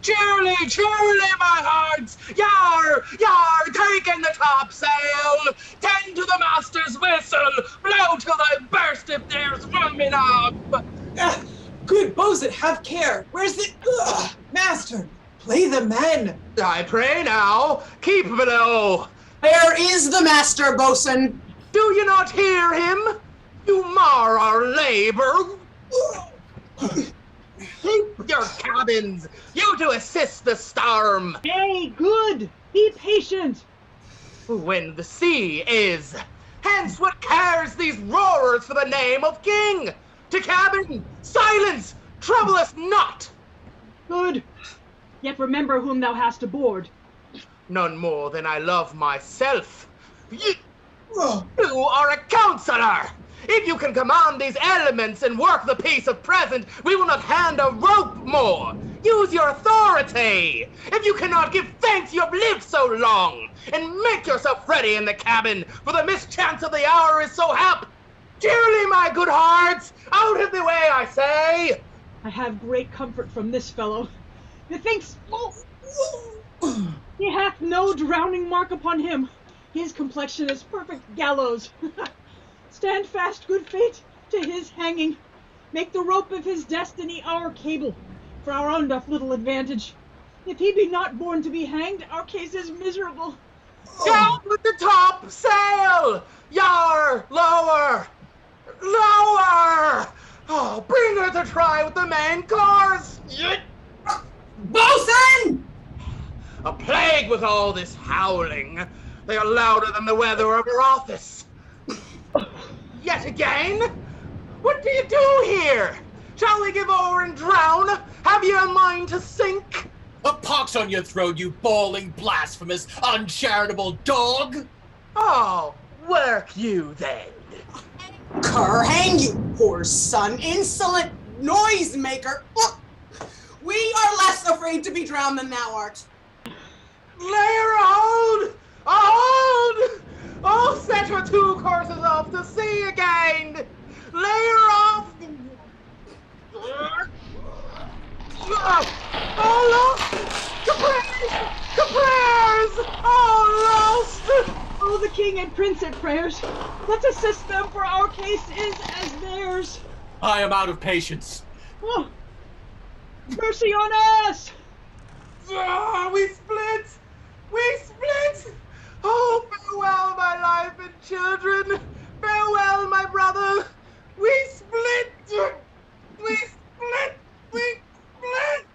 Cheerly, cheerly, my hearts! Yar, yar, take in the topsail! Tend to the master's whistle! Blow till I burst if there's room enough! Good bosun, have care! Where's the... Master, play the men! I pray now, keep below! Where is the master, bosun? Do you not hear him? You mar our labor! Keep your cabins! You to assist the storm! Hey, good! Be patient! When the sea is, hence what cares these roarers for the name of king? To cabin! Silence! Trouble us not! Good. Yet remember whom thou hast aboard. None more than I love myself. You are a counselor! If you can command these elements and work the peace of present, we will not hand a rope more. Use your authority. If you cannot give thanks you have lived so long, and make yourself ready in the cabin, for the mischance of the hour is so hap. Dearly, my good hearts, out of the way, I say. I have great comfort from this fellow. Methinks he hath no drowning mark upon him. His complexion is perfect gallows. Stand fast, good fate, to his hanging. Make the rope of his destiny our cable, for our own doth little advantage. If he be not born to be hanged, our case is miserable. Down with the top sail! Yar, lower! Lower! Oh, bring her to try with the main course! Bosun! A plague with all this howling. They are louder than the weather of her office. Yet again? What do you do here? Shall we give over and drown? Have you a mind to sink? A pox on your throat, you bawling, blasphemous, uncharitable dog! Oh, work you then. Cur, hang you, poor son, insolent noisemaker! We are less afraid to be drowned than thou art. Lay her hold! Hold! Oh, set her 2 courses off to sea again! Lay her off! Oh, lost! The prayers! Oh, lost! Oh, the king and prince at prayers. Let's assist them, for our case is as theirs. I am out of patience. Oh, mercy on us! Oh, we split! We split! Oh, farewell, my life and children! Farewell, my brother! We split! We split! We split!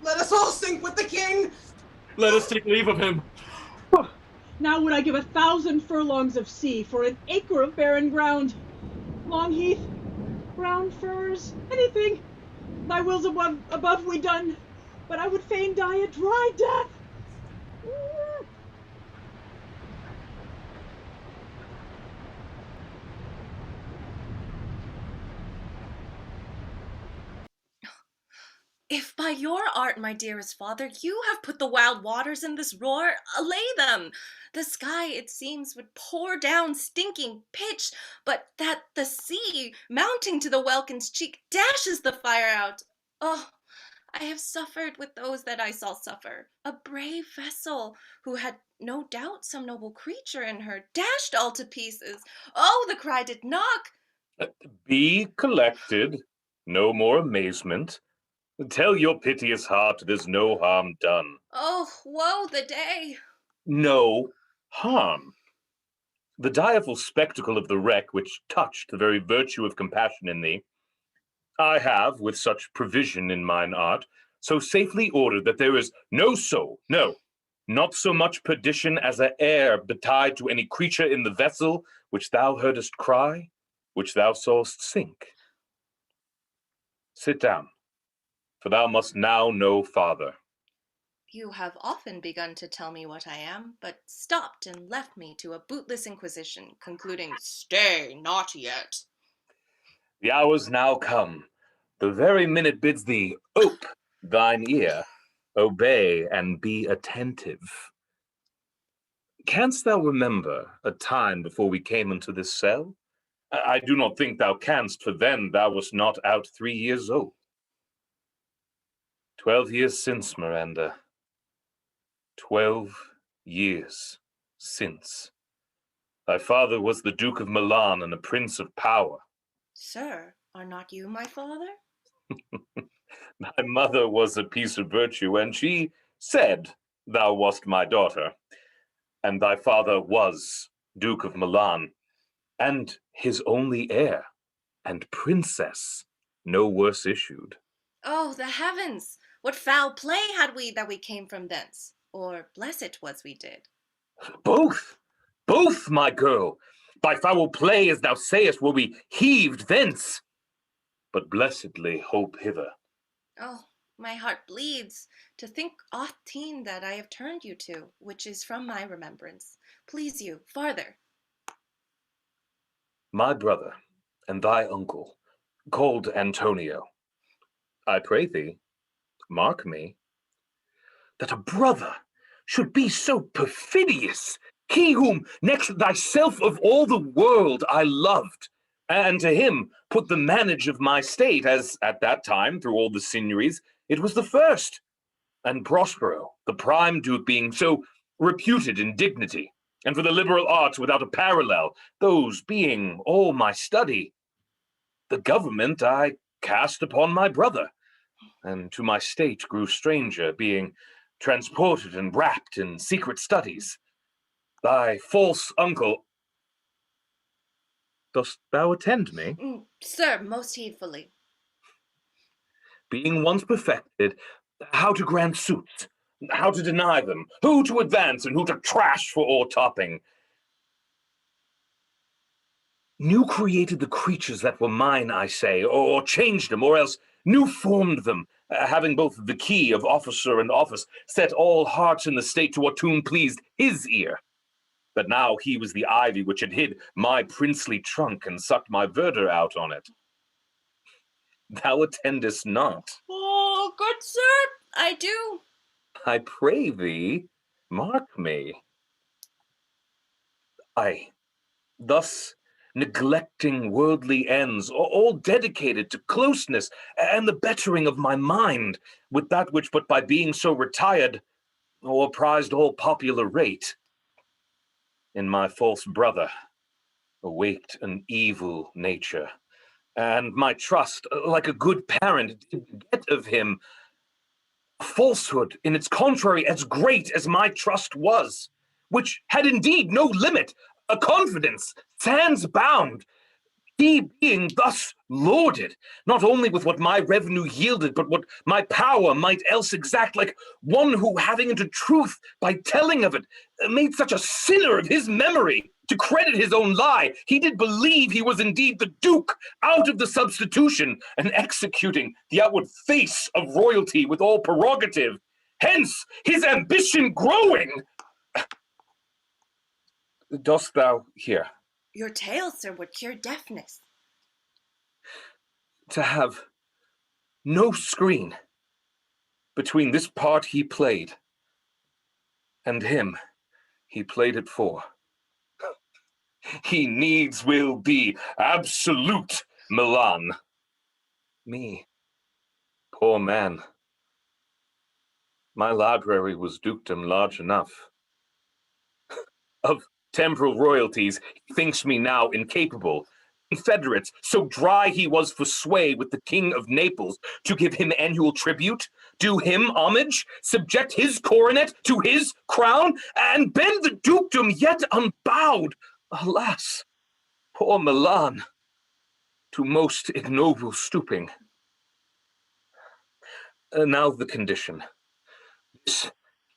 Let us all sink with the king! Let us take leave of him. Now would I give 1,000 furlongs of sea for an acre of barren ground. Long heath, brown furs, anything. Thy will's above we done, but I would fain die a dry death. If by your art, my dearest father, you have put the wild waters in this roar, allay them. The sky, it seems, would pour down stinking pitch, but that the sea, mounting to the welkin's cheek, dashes the fire out. Oh, I have suffered with those that I saw suffer. A brave vessel, who had no doubt some noble creature in her, dashed all to pieces. Oh, the cry did knock. Be collected. No more amazement. Tell your piteous heart there's no harm done. Oh, woe the day. No harm. The direful spectacle of the wreck which touched the very virtue of compassion in thee, I have, with such provision in mine art, so safely ordered that there is no soul, no, not so much perdition as a air betide to any creature in the vessel which thou heardest cry, which thou sawest sink. Sit down, for thou must now know farther. You have often begun to tell me what I am, but stopped and left me to a bootless inquisition, concluding, "Stay, not yet." The hour's now come. The very minute bids thee ope thine ear, obey, and be attentive. Canst thou remember a time before we came into this cell? I do not think thou canst, for then thou wast not out 3 years old. 12 years since, Miranda. 12 years since. Thy father was the Duke of Milan and a prince of power. Sir, are not you my father? Thy mother was a piece of virtue, and she said thou wast my daughter. And thy father was Duke of Milan, and his only heir, and princess, no worse issued. Oh, the heavens! What foul play had we that we came from thence? Or blessed was we did? Both, my girl. By foul play, as thou sayest, were we heaved thence, but blessedly hope hither. Oh, my heart bleeds to think often that I have turned you to, which is from my remembrance. Please you, farther. My brother and thy uncle, called Antonio, I pray thee, mark me, that a brother should be so perfidious, he whom next thyself of all the world I loved, and to him put the manage of my state, as at that time, through all the signories, it was the first, and Prospero, the prime duke, being so reputed in dignity, and for the liberal arts without a parallel, those being all my study, the government I cast upon my brother, and to my state grew stranger, being transported and wrapped in secret studies. Thy false uncle... Dost thou attend me? Sir, most heedfully. Being once perfected, how to grant suits, how to deny them, who to advance and who to trash for o'ertopping. New created the creatures that were mine, I say, or changed them, or else new formed them, having both the key of officer and office, set all hearts in the state to what tune pleased his ear. But now he was the ivy which had hid my princely trunk and sucked my verdure out on it. Thou attendest not. Oh, good sir, I do. I pray thee, mark me. I, thus neglecting worldly ends, all dedicated to closeness and the bettering of my mind, with that which but by being so retired, o'erprized all popular rate. In my false brother awaked an evil nature, and my trust, like a good parent, did get of him falsehood in its contrary as great as my trust was, which had indeed no limit, a confidence, sans bound, he being thus lauded, not only with what my revenue yielded, but what my power might else exact, like one who, having into truth by telling of it, made such a sinner of his memory, to credit his own lie, he did believe he was indeed the Duke, out of the substitution, and executing the outward face of royalty with all prerogative. Hence, his ambition growing. Dost thou hear? Your tale, sir, would cure deafness. To have no screen between this part he played and him he played it for. He needs will be absolute Milan. Me, poor man. My library was dukedom large enough. Of temporal royalties, he thinks me now incapable. Confederates, so dry he was for sway with the King of Naples, to give him annual tribute, do him homage, subject his coronet to his crown, and bend the dukedom yet unbowed. Alas, poor Milan, to most ignoble stooping. Now the condition. This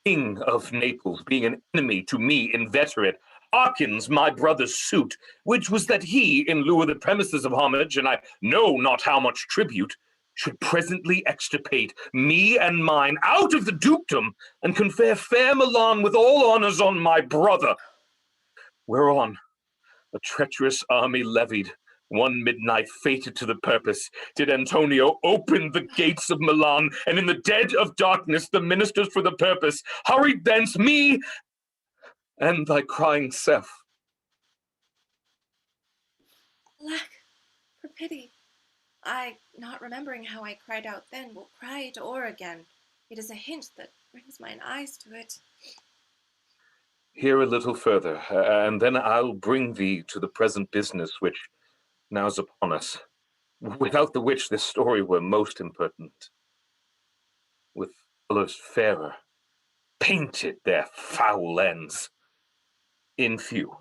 King of Naples, being an enemy to me inveterate, hearkens my brother's suit, which was that he, in lieu of the premises of homage, and I know not how much tribute, should presently extirpate me and mine out of the dukedom, and confer fair Milan with all honors on my brother. Whereon a treacherous army levied, one midnight fated to the purpose, did Antonio open the gates of Milan, and in the dead of darkness the ministers for the purpose hurried thence me and thy crying self. Alack, for pity, I not remembering how I cried out then, will cry it o'er again. It is a hint that brings mine eyes to it. Hear a little further, and then I'll bring thee to the present business which now's upon us, without the which this story were most impertinent. With colours fairer, painted their foul ends. In few,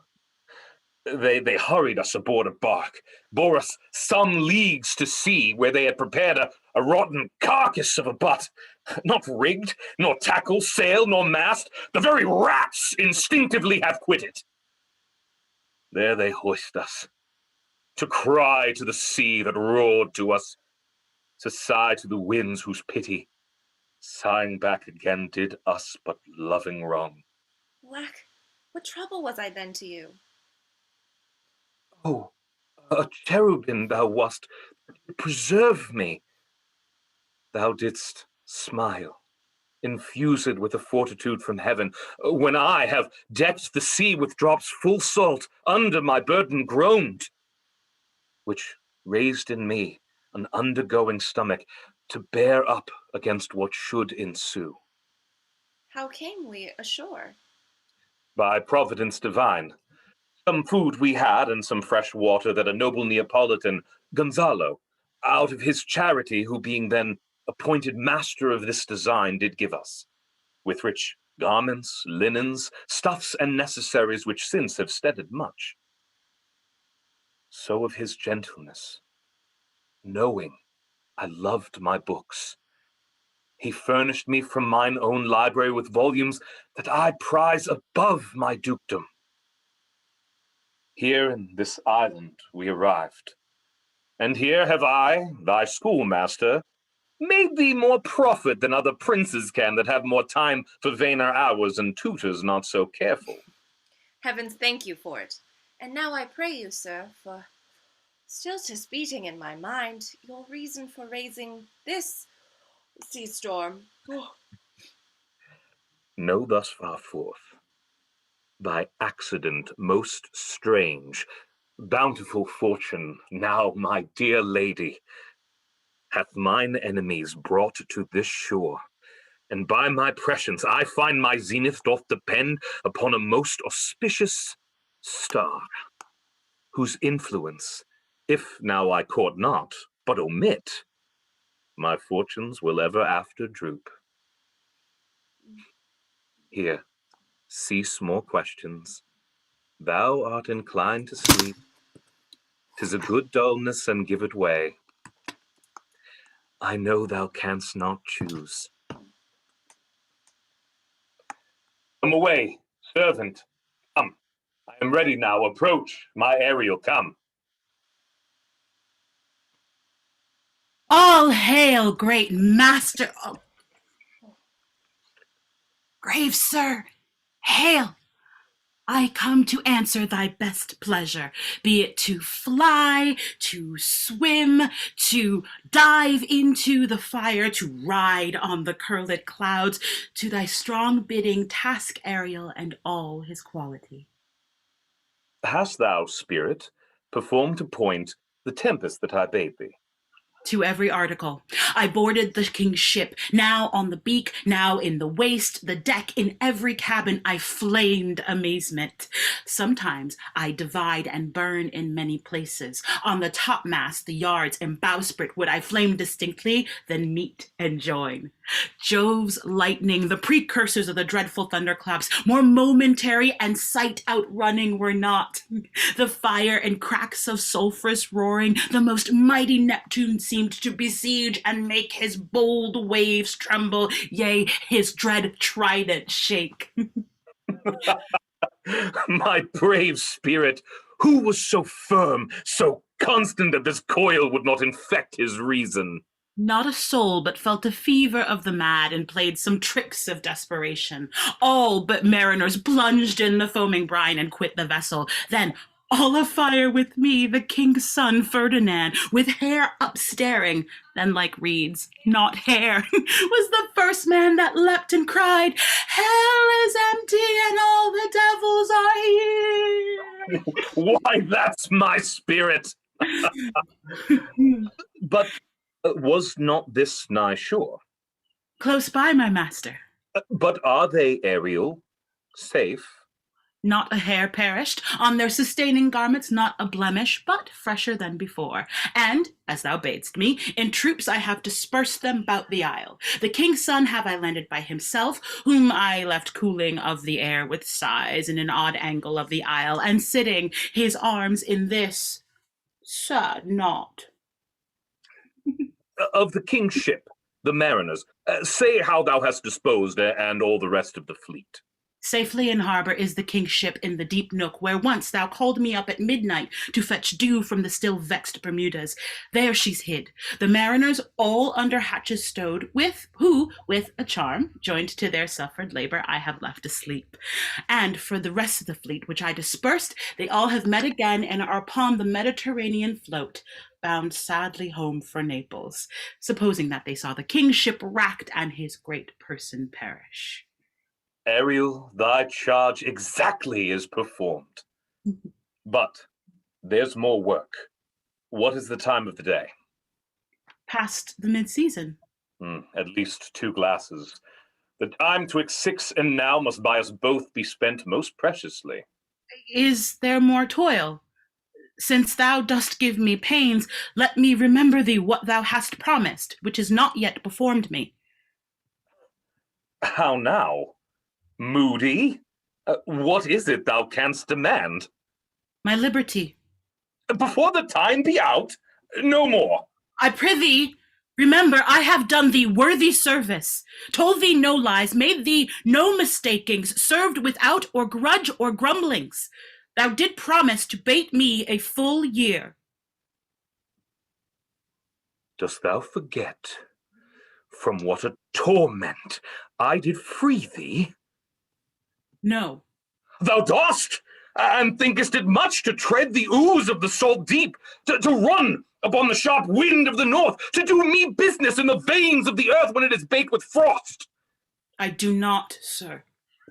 they hurried us aboard a bark, bore us some leagues to sea, where they had prepared a rotten carcass of a butt, not rigged, nor tackle, sail, nor mast, the very rats instinctively have quitted. There they hoist us, to cry to the sea that roared to us, to sigh to the winds whose pity, sighing back again, did us but loving wrong. Alack, what trouble was I then to you? Oh, a cherubim thou wast, preserve me. Thou didst smile, infused with a fortitude from heaven, when I have decked the sea with drops full salt, under my burden groaned, which raised in me an undergoing stomach to bear up against what should ensue. How came we ashore? By providence divine. Some food we had, and some fresh water that a noble Neapolitan, Gonzalo, out of his charity, who being then appointed master of this design, did give us, with rich garments, linens, stuffs, and necessaries which since have steaded much. So of his gentleness, knowing I loved my books, he furnished me from mine own library with volumes that I prize above my dukedom. Here in this island we arrived, and here have I, thy schoolmaster, made thee more profit than other princes can that have more time for vainer hours and tutors not so careful. Heavens thank you for it. And now I pray you, sir, for still 'tis beating in my mind your reason for raising this sea storm. Know thus far forth, by accident most strange, bountiful fortune, now my dear lady, hath mine enemies brought to this shore, and by my prescience I find my zenith doth depend upon a most auspicious star, whose influence, if now I court not, but omit, my fortunes will ever after droop. Here, cease more questions. Thou art inclined to sleep. 'Tis a good dullness, and give it way. I know thou canst not choose. Come away, servant. Come. I am ready now. Approach, my Ariel, come. All hail, great master. Oh. Grave sir, hail. I come to answer thy best pleasure, be it to fly, to swim, to dive into the fire, to ride on the curled clouds, to thy strong bidding task Ariel and all his quality. Hast thou, spirit, performed to point the tempest that I bade thee? To every article. I boarded the king's ship, now on the beak, now in the waist, the deck, in every cabin I flamed amazement. Sometimes I divide and burn in many places. On the topmast, the yards, and bowsprit would I flame distinctly, then meet and join. Jove's lightning, the precursors of the dreadful thunderclaps, more momentary and sight outrunning were not. The fire and cracks of sulphurous roaring, the most mighty Neptune seemed to besiege and make his bold waves tremble, yea, his dread trident shake. My brave spirit, who was so firm, so constant that this coil would not infect his reason? Not a soul but felt a fever of the mad and played some tricks of desperation. All but mariners plunged in the foaming brine and quit the vessel. Then, all afire with me, the king's son Ferdinand, with hair upstaring, then like reeds, not hair, was the first man that leapt and cried, "Hell is empty and all the devils are here." Why, that's my spirit. But Was not this nigh shore? Close by, my master. But are they, Ariel, safe? Not a hair perished, on their sustaining garments not a blemish, but fresher than before. And, as thou badest me, in troops I have dispersed them about the isle. The king's son have I landed by himself, whom I left cooling of the air with sighs in an odd angle of the isle, and sitting his arms in this sad knot. Of the king's ship, the mariners, say how thou hast disposed, and all the rest of the fleet. Safely in harbour is the king's ship in the deep nook, where once thou called me up at midnight to fetch dew from the still vexed Bermudas. There she's hid, the mariners all under hatches stowed, who, with a charm, joined to their suffered labour, I have left asleep. And for the rest of the fleet, which I dispersed, they all have met again, and are upon the Mediterranean float, bound sadly home for Naples, supposing that they saw the king's ship wracked and his great person perish. Ariel, thy charge exactly is performed. But there's more work. What is the time of the day? Past the mid-season. At least 2 glasses. The time 'twixt 6 and now must by us both be spent most preciously. Is there more toil? Since thou dost give me pains, let me remember thee what thou hast promised, which is not yet performed me. How now? Moody? What is it thou canst demand? My liberty. Before the time be out? No more. I prithee, remember I have done thee worthy service, told thee no lies, made thee no mistakings, served without or grudge or grumblings. Thou did promise to bate me a full year. Dost thou forget from what a torment I did free thee? No. Thou dost, and thinkest it much to tread the ooze of the salt deep, to run upon the sharp wind of the north, to do me business in the veins of the earth when it is baked with frost. I do not, sir.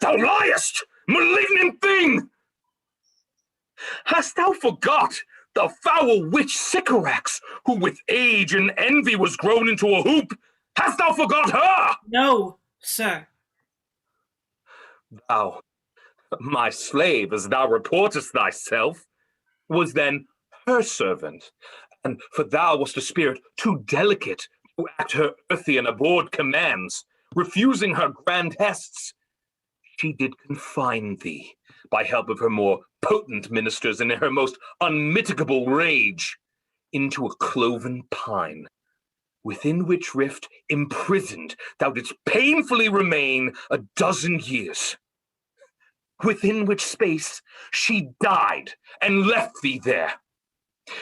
Thou liest, malignant thing! Hast thou forgot the foul witch Sycorax, who with age and envy was grown into a hoop? Hast thou forgot her? No, sir. Thou, my slave, as thou reportest thyself, was then her servant, and for thou wast a spirit too delicate to act her earthy and abhorred commands, refusing her grand hests, she did confine thee by help of her more potent ministers and in her most unmitigable rage into a cloven pine, within which rift imprisoned thou didst painfully remain 12 years, within which space she died and left thee there,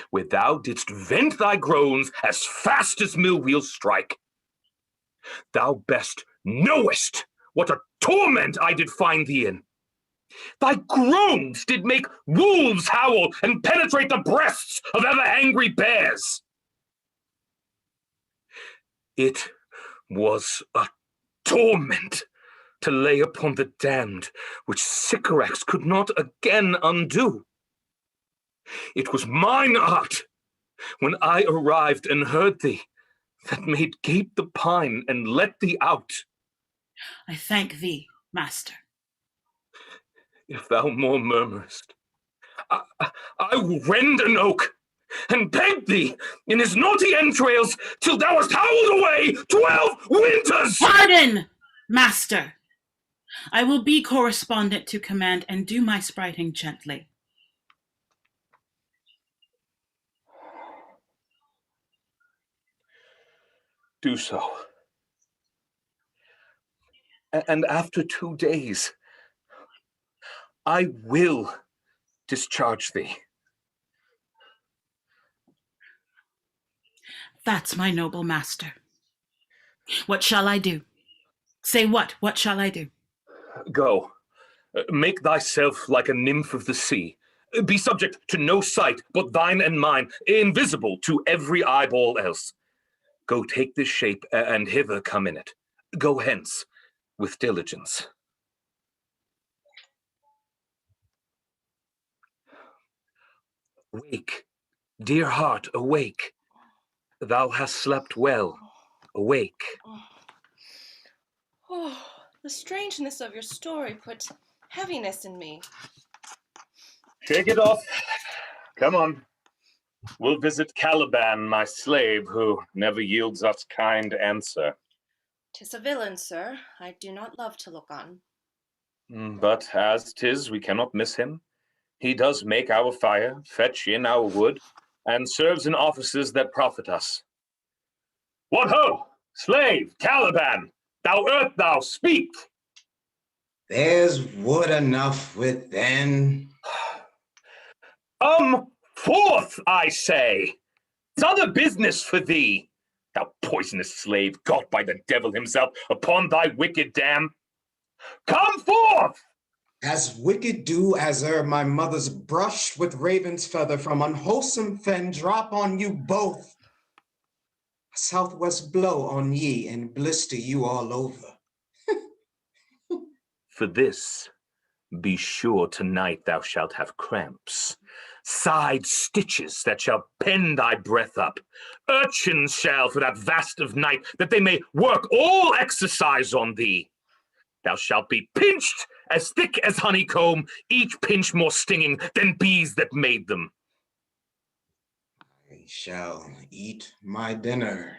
where thou didst vent thy groans as fast as mill wheels strike. Thou best knowest what a torment I did find thee in. Thy groans did make wolves howl and penetrate the breasts of ever angry bears. It was a torment to lay upon the damned, which Sycorax could not again undo. It was mine art, when I arrived and heard thee, that made gape the pine and let thee out. I thank thee, master. If thou more murmurest, I will rend an oak and peg thee in his naughty entrails till thou hast howled away 12 winters! Pardon, master! I will be correspondent to command and do my spriting gently. Do so. And after 2 days, I will discharge thee. That's my noble master. What shall I do? Say what shall I do? Go, make thyself like a nymph of the sea. Be subject to no sight but thine and mine, invisible to every eyeball else. Go take this shape, and hither come in it. Go hence with diligence. Awake, dear heart, awake. Thou hast slept well, awake. Oh, the strangeness of your story put heaviness in me. Shake it off. Come on. We'll visit Caliban, my slave, who never yields us kind answer. 'Tis a villain, sir, I do not love to look on. But as 'tis, we cannot miss him. He does make our fire, fetch in our wood, and serves in offices that profit us. What ho! Slave, Caliban! Thou earth, thou speak! There's wood enough within. Forth, I say! 'Tis other business for thee, thou poisonous slave, got by the devil himself upon thy wicked dam. Come forth! As wicked do as my mother's brush with raven's feather from unwholesome fen drop on you both. A southwest blow on ye and blister you all over. For this, be sure tonight thou shalt have cramps, side stitches that shall pen thy breath up, urchins shall for that vast of night, that they may work all exercise on thee. Thou shalt be pinched as thick as honeycomb, each pinch more stinging than bees that made them. I shall eat my dinner.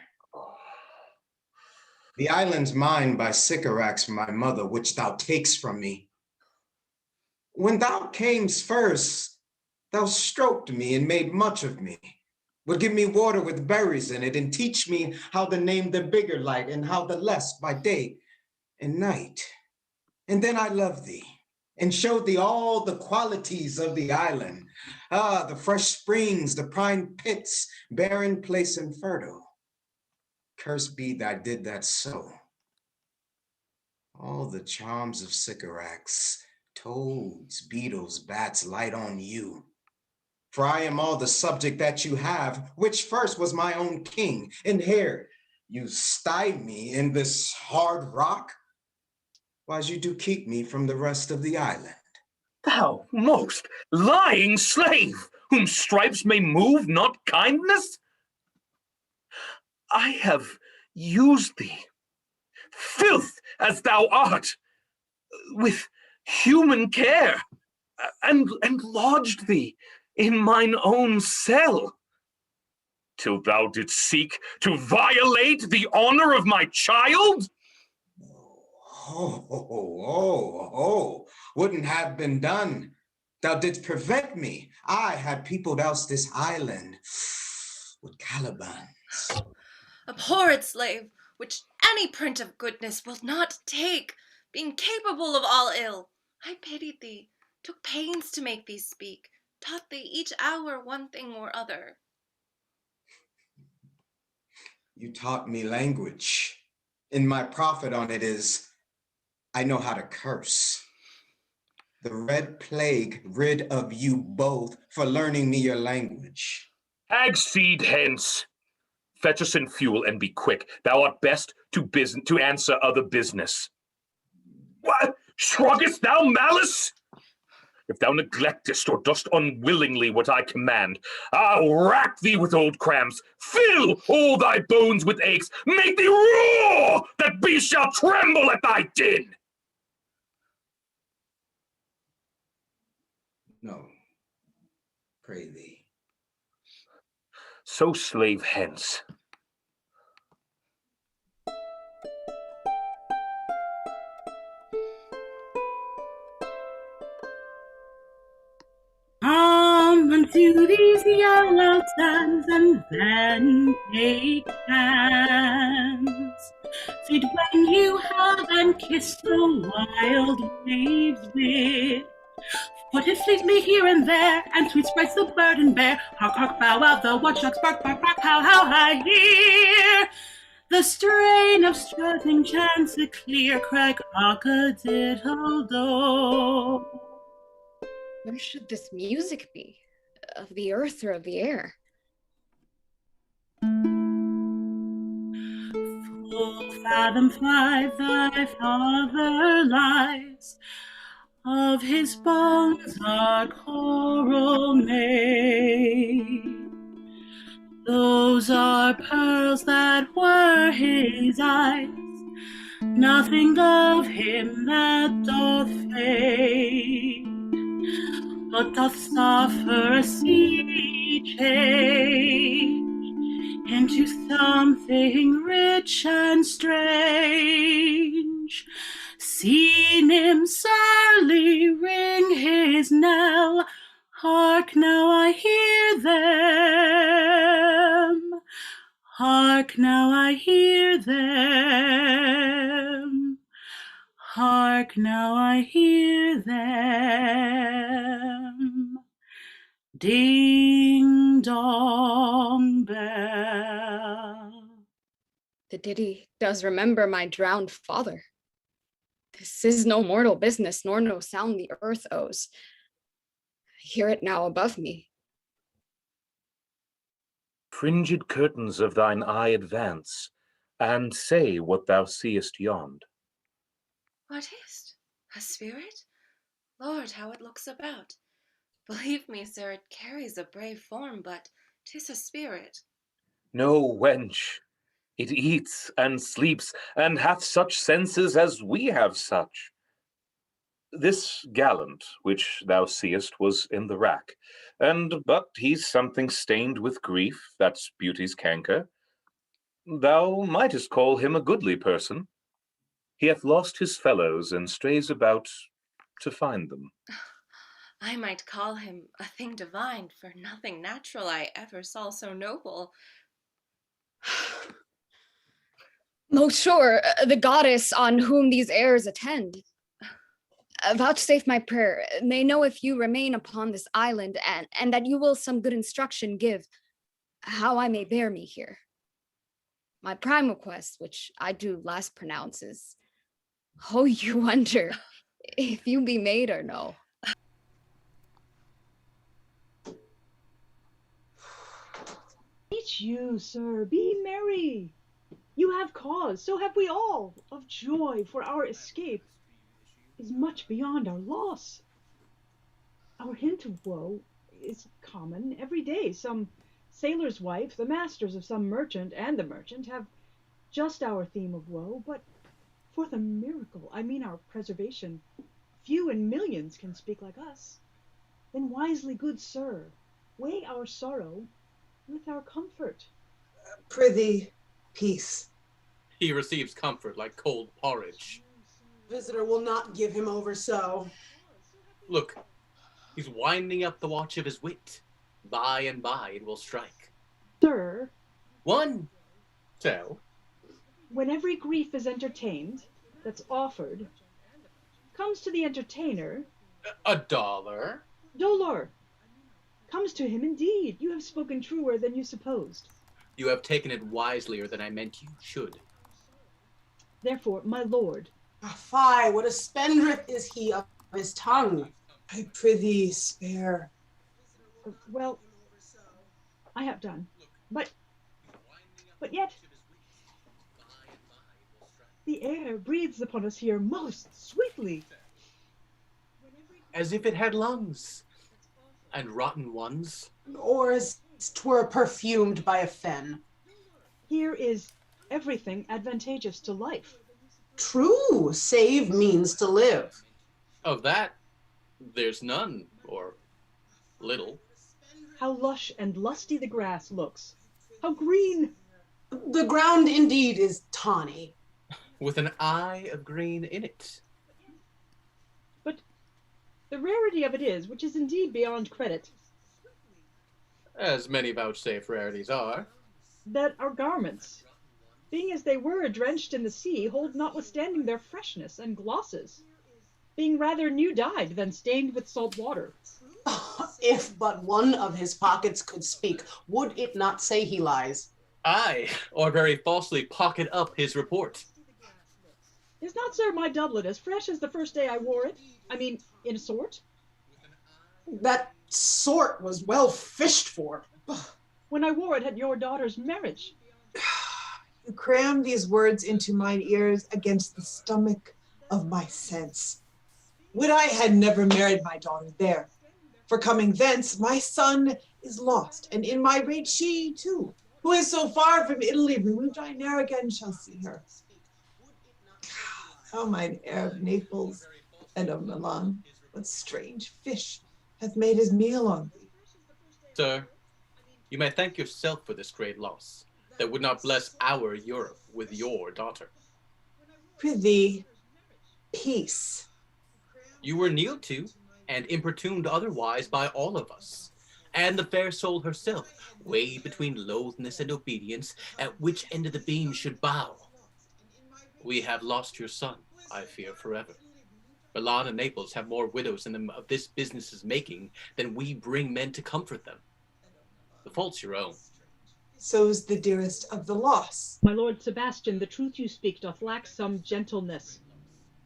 The island's mine by Sycorax, my mother, which thou takes from me. When thou camest first, thou stroked me and made much of me, would give me water with berries in it, and teach me how to name the bigger light and how the less by day and night. And then I loved thee and showed thee all the qualities of the island. The fresh springs, the prime pits, barren place and fertile. Cursed be that I did that so. All the charms of Sycorax, toads, beetles, bats, light on you. For I am all the subject that you have, which first was my own king. And here you sty me in this hard rock, while you do keep me from the rest of the island. Thou most lying slave, whom stripes may move, not kindness? I have used thee, filth as thou art, with human care, and lodged thee in mine own cell, till thou didst seek to violate the honor of my child? Wouldn't have been done. Thou didst prevent me. I had peopled else this island with Calibans. Abhorred slave, which any print of goodness will not take, being capable of all ill. I pitied thee, took pains to make thee speak, taught thee each hour one thing or other. You taught me language, and my profit on it is I know how to curse. The red plague rid of you both for learning me your language. Hag's seed hence. Fetch us in fuel and be quick. Thou art best to answer other business. What? Shruggest thou malice? If thou neglectest or dost unwillingly what I command, I'll rack thee with old cramps, fill all thy bones with aches, make thee roar, that beasts shall tremble at thy din. No, pray thee. So slave hence. Come unto these yellow sands and then take hands. Sit when you have and kiss the wild waves with. But it flees me here and there, and sweet sprites the burden bear. Hark, hark, bow, wow, the woodchucks bark, bark, bark, how I hear the strain of strutting chanticleer, cry cock-a-diddle-do. Where should this music be? Of the earth or of the air? Full fathom 5 thy father lies, of his bones are coral made. Those are pearls that were his eyes, nothing of him that doth fade, but doth suffer a sea change into something rich and strange. See nymphs early ring his knell, hark now I hear them, hark now I hear them, hark now I hear them. Ding dong bell. The ditty does remember my drowned father. This is no mortal business, nor no sound the earth owes. I hear it now above me. Fringed curtains of thine eye advance, and say what thou seest yond. What is't? A spirit? Lord, how it looks about. Believe me, sir, it carries a brave form, but 'tis a spirit. No, wench. It eats and sleeps, and hath such senses as we have such. This gallant, which thou seest, was in the rack, but he's something stained with grief, that's beauty's canker. Thou mightest call him a goodly person. He hath lost his fellows, and strays about to find them. I might call him a thing divine, for nothing natural I ever saw so noble. Most sure, the goddess on whom these airs attend. Vouchsafe my prayer, may know if you remain upon this island, and that you will some good instruction give, how I may bear me here. My prime request, which I do last pronounce, is, oh, you wonder if you be maid or no. Teach you, sir, be merry. You have cause, so have we all, of joy, for our escape is much beyond our loss. Our hint of woe is common every day. Some sailor's wife, the masters of some merchant, and the merchant have just our theme of woe, but for the miracle, I mean our preservation, few in millions can speak like us. Then wisely, good sir, weigh our sorrow with our comfort. Prithee, peace. He receives comfort like cold porridge. Visitor will not give him over so. Look, he's winding up the watch of his wit. By and by it will strike. Sir, One, tell. when every grief is entertained, that's offered, comes to the entertainer, $1. dolor. Comes to him indeed. You have spoken truer than you supposed. You have taken it wiselier than I meant you should. Therefore, my lord. Fie, what a spendthrift is he of his tongue. I prithee spare. Well, I have done. But yet, the air breathes upon us here most sweetly. As if it had lungs. And rotten ones. Or as 'twere perfumed by a fen. Here is everything advantageous to life. True, save means to live. Of that, there's none, or little. How lush and lusty the grass looks. How green. The ground indeed is tawny. With an eye of green in it. But the rarity of it is, which is indeed beyond credit, As many vouchsafe rarities are. that our garments, being as they were drenched in the sea, hold notwithstanding their freshness and glosses, being rather new-dyed than stained with salt water. If but one of his pockets could speak, would it not say he lies? Aye, or very falsely pocket up his report. Is not, sir, my doublet as fresh as the first day I wore it? I mean, in a sort? That sort was well fished for. When I wore it at your daughter's marriage. You cram these words into mine ears against the stomach of my sense. Would I had never married my daughter there, for coming thence my son is lost, and in my rage she too. who is so far from Italy, removed I ne'er again shall see her. How mine heir of Naples and of Milan, what strange fish hath made his meal on thee? Sir, you may thank yourself for this great loss that would not bless our Europe with your daughter. Prithee, peace. You were kneeled to and importuned otherwise by all of us, and the fair soul herself, weighed between loathness and obedience, at which end of the beam should bow. We have lost your son, I fear, forever. Milan and Naples have more widows in them of this business's making than we bring men to comfort them. The fault's your own. So's the dearest of the loss. My lord Sebastian, the truth you speak doth lack some gentleness.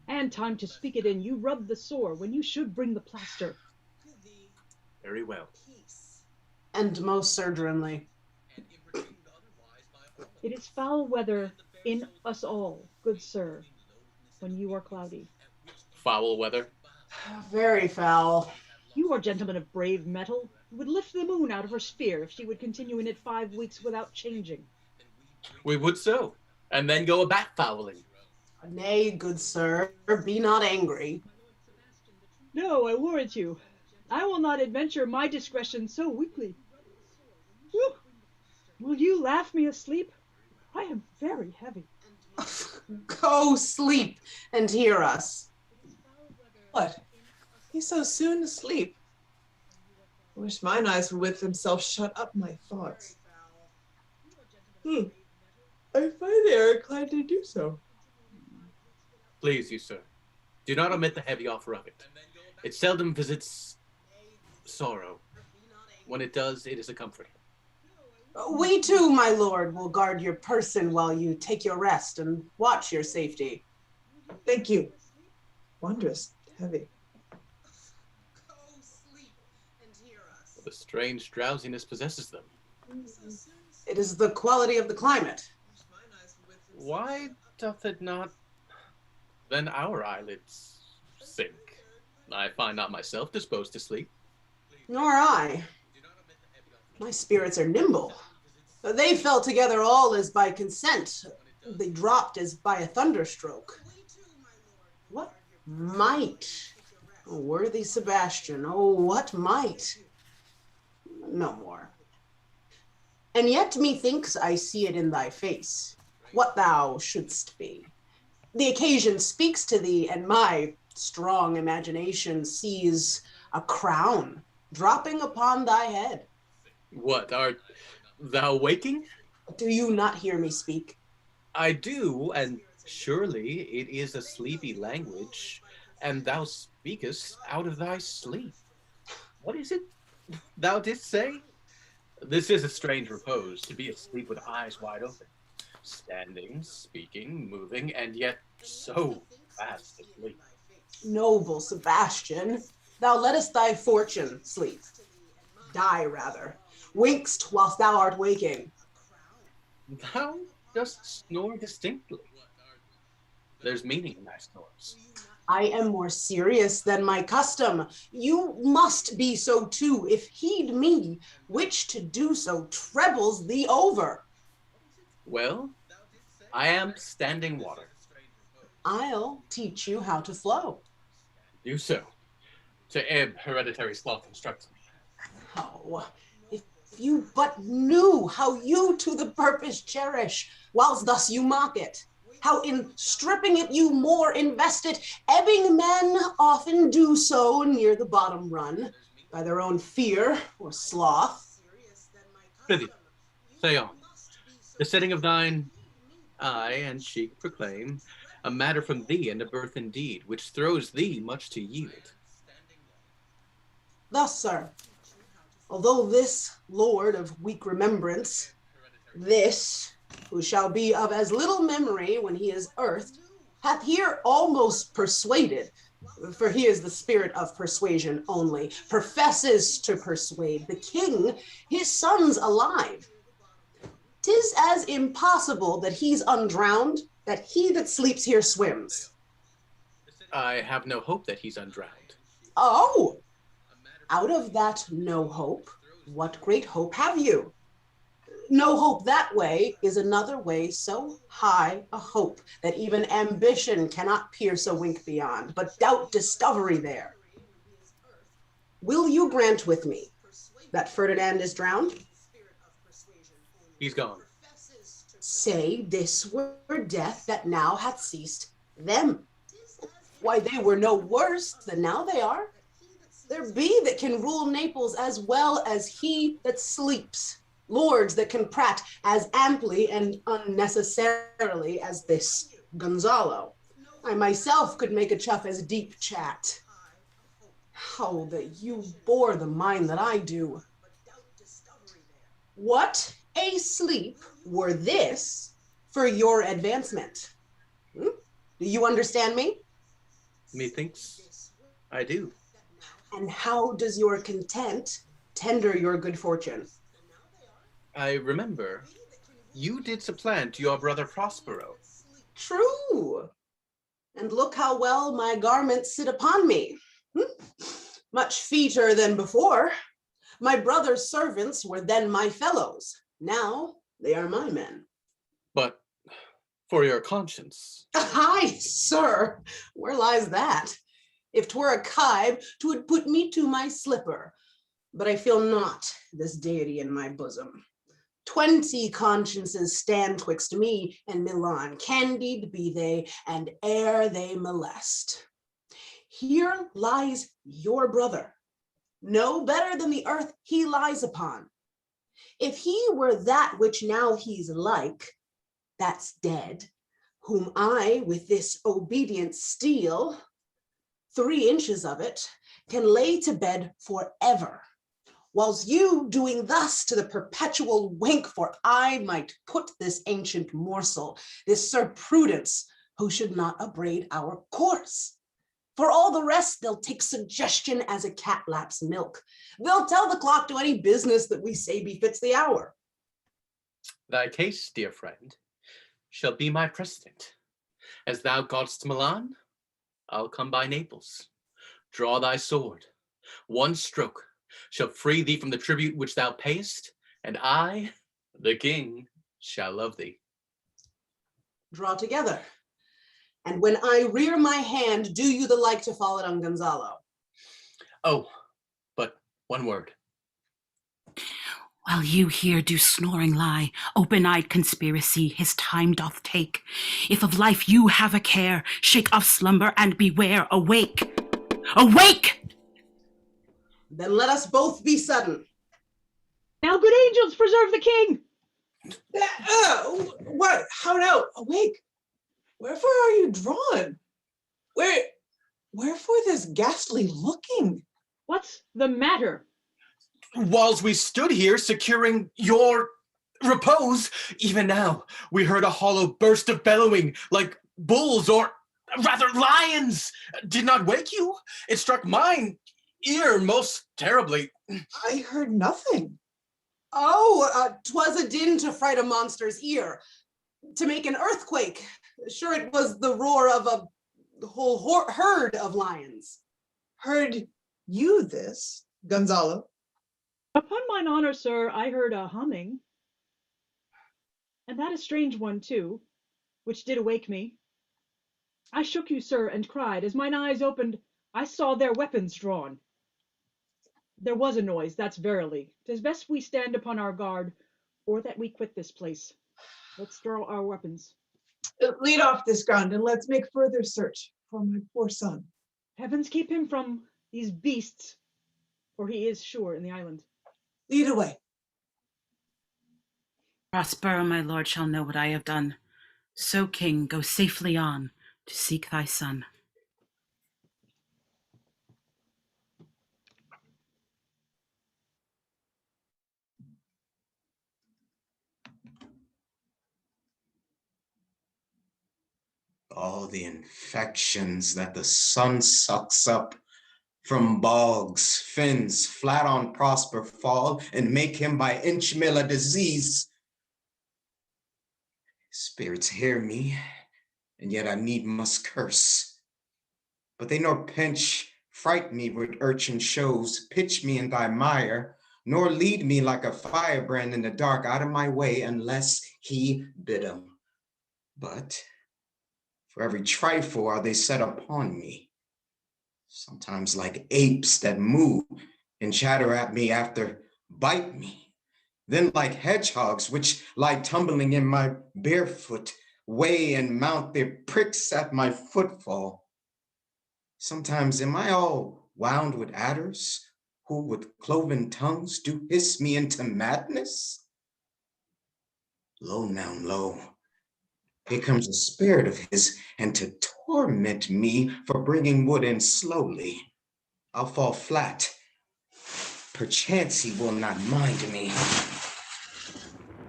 And time to speak it in, you rub the sore when you should bring the plaster. Very well. And most surgeonly. It is foul weather in us all, good sir, when you are cloudy. Foul weather? Very foul. You are gentlemen of brave metal, who would lift the moon out of her sphere if she would continue in it 5 weeks without changing. We would so, and then go a-bat fouling. Nay, good sir, be not angry. No, I warrant you. I will not adventure my discretion so weakly. Whew. Will you laugh me asleep? I am very heavy. Go sleep and hear us. What? He's so soon asleep. I wish mine eyes would with themselves shut up my thoughts. I find they are inclined to do so. Please you, sir, do not omit the heavy offer of it. It seldom visits sorrow. When it does, it is a comfort. We too, my lord, will guard your person while you take your rest and watch your safety. Thank you. Wondrous heavy. The strange drowsiness possesses them. It is the quality of the climate. Why doth it not? Then our eyelids sink. I find not myself disposed to sleep. Nor I. My spirits are nimble. They fell together all as by consent. They dropped as by a thunderstroke. What might? Oh, worthy Sebastian, oh, what might? No more. And yet methinks I see it in thy face, what thou shouldst be. The occasion speaks to thee, and my strong imagination sees a crown dropping upon thy head. What, art thou waking? Do you not hear me speak? I do, and surely it is a sleepy language, and thou speakest out of thy sleep. What is it thou didst say? This is a strange repose, to be asleep with eyes wide open, standing, speaking, moving, and yet so fast asleep. Noble Sebastian, thou lettest thy fortune sleep. Die, rather. Winkst whilst thou art waking. Thou dost snore distinctly. There's meaning in thy snores. I am more serious than my custom. You must be so too, if heed me, which to do so trebles thee over. Well, I am standing water. I'll teach you how to flow. Do so. To ebb hereditary sloth instructs me. Oh, if you but knew how you to the purpose cherish, whilst thus you mock it, how in stripping it you more invest it, ebbing men often do so near the bottom run, by their own fear or sloth. Prithee, say on. The setting of thine eye and cheek proclaim a matter from thee and a birth indeed, which throws thee much to yield. Thus, sir, although this lord of weak remembrance, this, who shall be of as little memory when he is earthed, hath here almost persuaded, for he is the spirit of persuasion only, professes to persuade the king, his sons alive. 'Tis as impossible that he's undrowned, that he that sleeps here swims. I have no hope that he's undrowned. Oh! Out of that no hope, what great hope have you? No hope that way is another way so high a hope that even ambition cannot pierce a wink beyond, but doubt discovery there. Will you grant with me that Ferdinand is drowned? He's gone. Say this were death that now hath ceased them. Why, they were no worse than now they are. There be that can rule Naples as well as he that sleeps, lords that can prate as amply and unnecessarily as this Gonzalo. I myself could make a chuff as deep chat. How that you bore the mind that I do. What a sleep were this for your advancement? Do you understand me? Methinks I do. And how does your content tender your good fortune? I remember you did supplant your brother Prospero. True. And look how well my garments sit upon me. Much feeter than before. My brother's servants were then my fellows. Now they are my men. But for your conscience. Aye, sir. Where lies that? If 'twere a kibe, 'twould put me to my slipper. But I feel not this deity in my bosom. 20 consciences stand twixt me and Milan. Candid be they, and ere they molest. Here lies your brother, no better than the earth he lies upon. If he were that which now he's like, that's dead, whom I with this obedient steel, 3 inches of it, can lay to bed forever. Whilst you doing thus to the perpetual wink, for I might put this ancient morsel, this Sir Prudence, who should not abrade our course. For all the rest, they'll take suggestion as a cat laps milk. They'll tell the clock to any business that we say befits the hour. Thy case, dear friend, shall be my precedent. As thou godst Milan, I'll come by Naples. Draw thy sword. One stroke shall free thee from the tribute which thou payest, and I, the king, shall love thee. Draw together. And when I rear my hand, do you the like to fall it on Gonzalo. Oh, but one word. While you here do snoring lie, open-eyed conspiracy his time doth take. If of life you have a care, shake off slumber and beware, awake! Awake! Then let us both be sudden. Now, good angels, preserve the king! What? How now? Awake! Wherefore are you drawn? Wherefore this ghastly looking? What's the matter? Whilst we stood here securing your repose, even now we heard a hollow burst of bellowing like bulls or rather lions. Did not wake you? It struck mine ear most terribly. I heard nothing. Oh, 'twas a din to fright a monster's ear, to make an earthquake. Sure, it was the roar of a whole herd of lions. Heard you this, Gonzalo? Upon mine honor, sir, I heard a humming. And that a strange one, too, which did awake me. I shook you, sir, and cried. As mine eyes opened, I saw their weapons drawn. There was a noise, that's verily. 'Tis best we stand upon our guard, or that we quit this place. Let's draw our weapons. Lead off this ground and let's make further search for my poor son. Heavens keep him from these beasts, for he is sure in the island. Lead away. Prospero, my lord, shall know what I have done. So, king, go safely on to seek thy son. All the infections that the sun sucks up from bogs, fins, flat on Prosper fall, and make him by inch mill a disease. Spirits hear me, and yet I need must curse. But they nor pinch, fright me with urchin shows, pitch me in thy mire, nor lead me like a firebrand in the dark out of my way unless he bid him. But for every trifle are they set upon me, sometimes like apes that moo and chatter at me after bite me, then like hedgehogs which lie tumbling in my barefoot, weigh and mount their pricks at my footfall. Sometimes am I all wound with adders, who with cloven tongues do hiss me into madness? Lo now, lo, here comes a spirit of his, and to torment me for bringing wood in slowly, I'll fall flat. Perchance he will not mind me.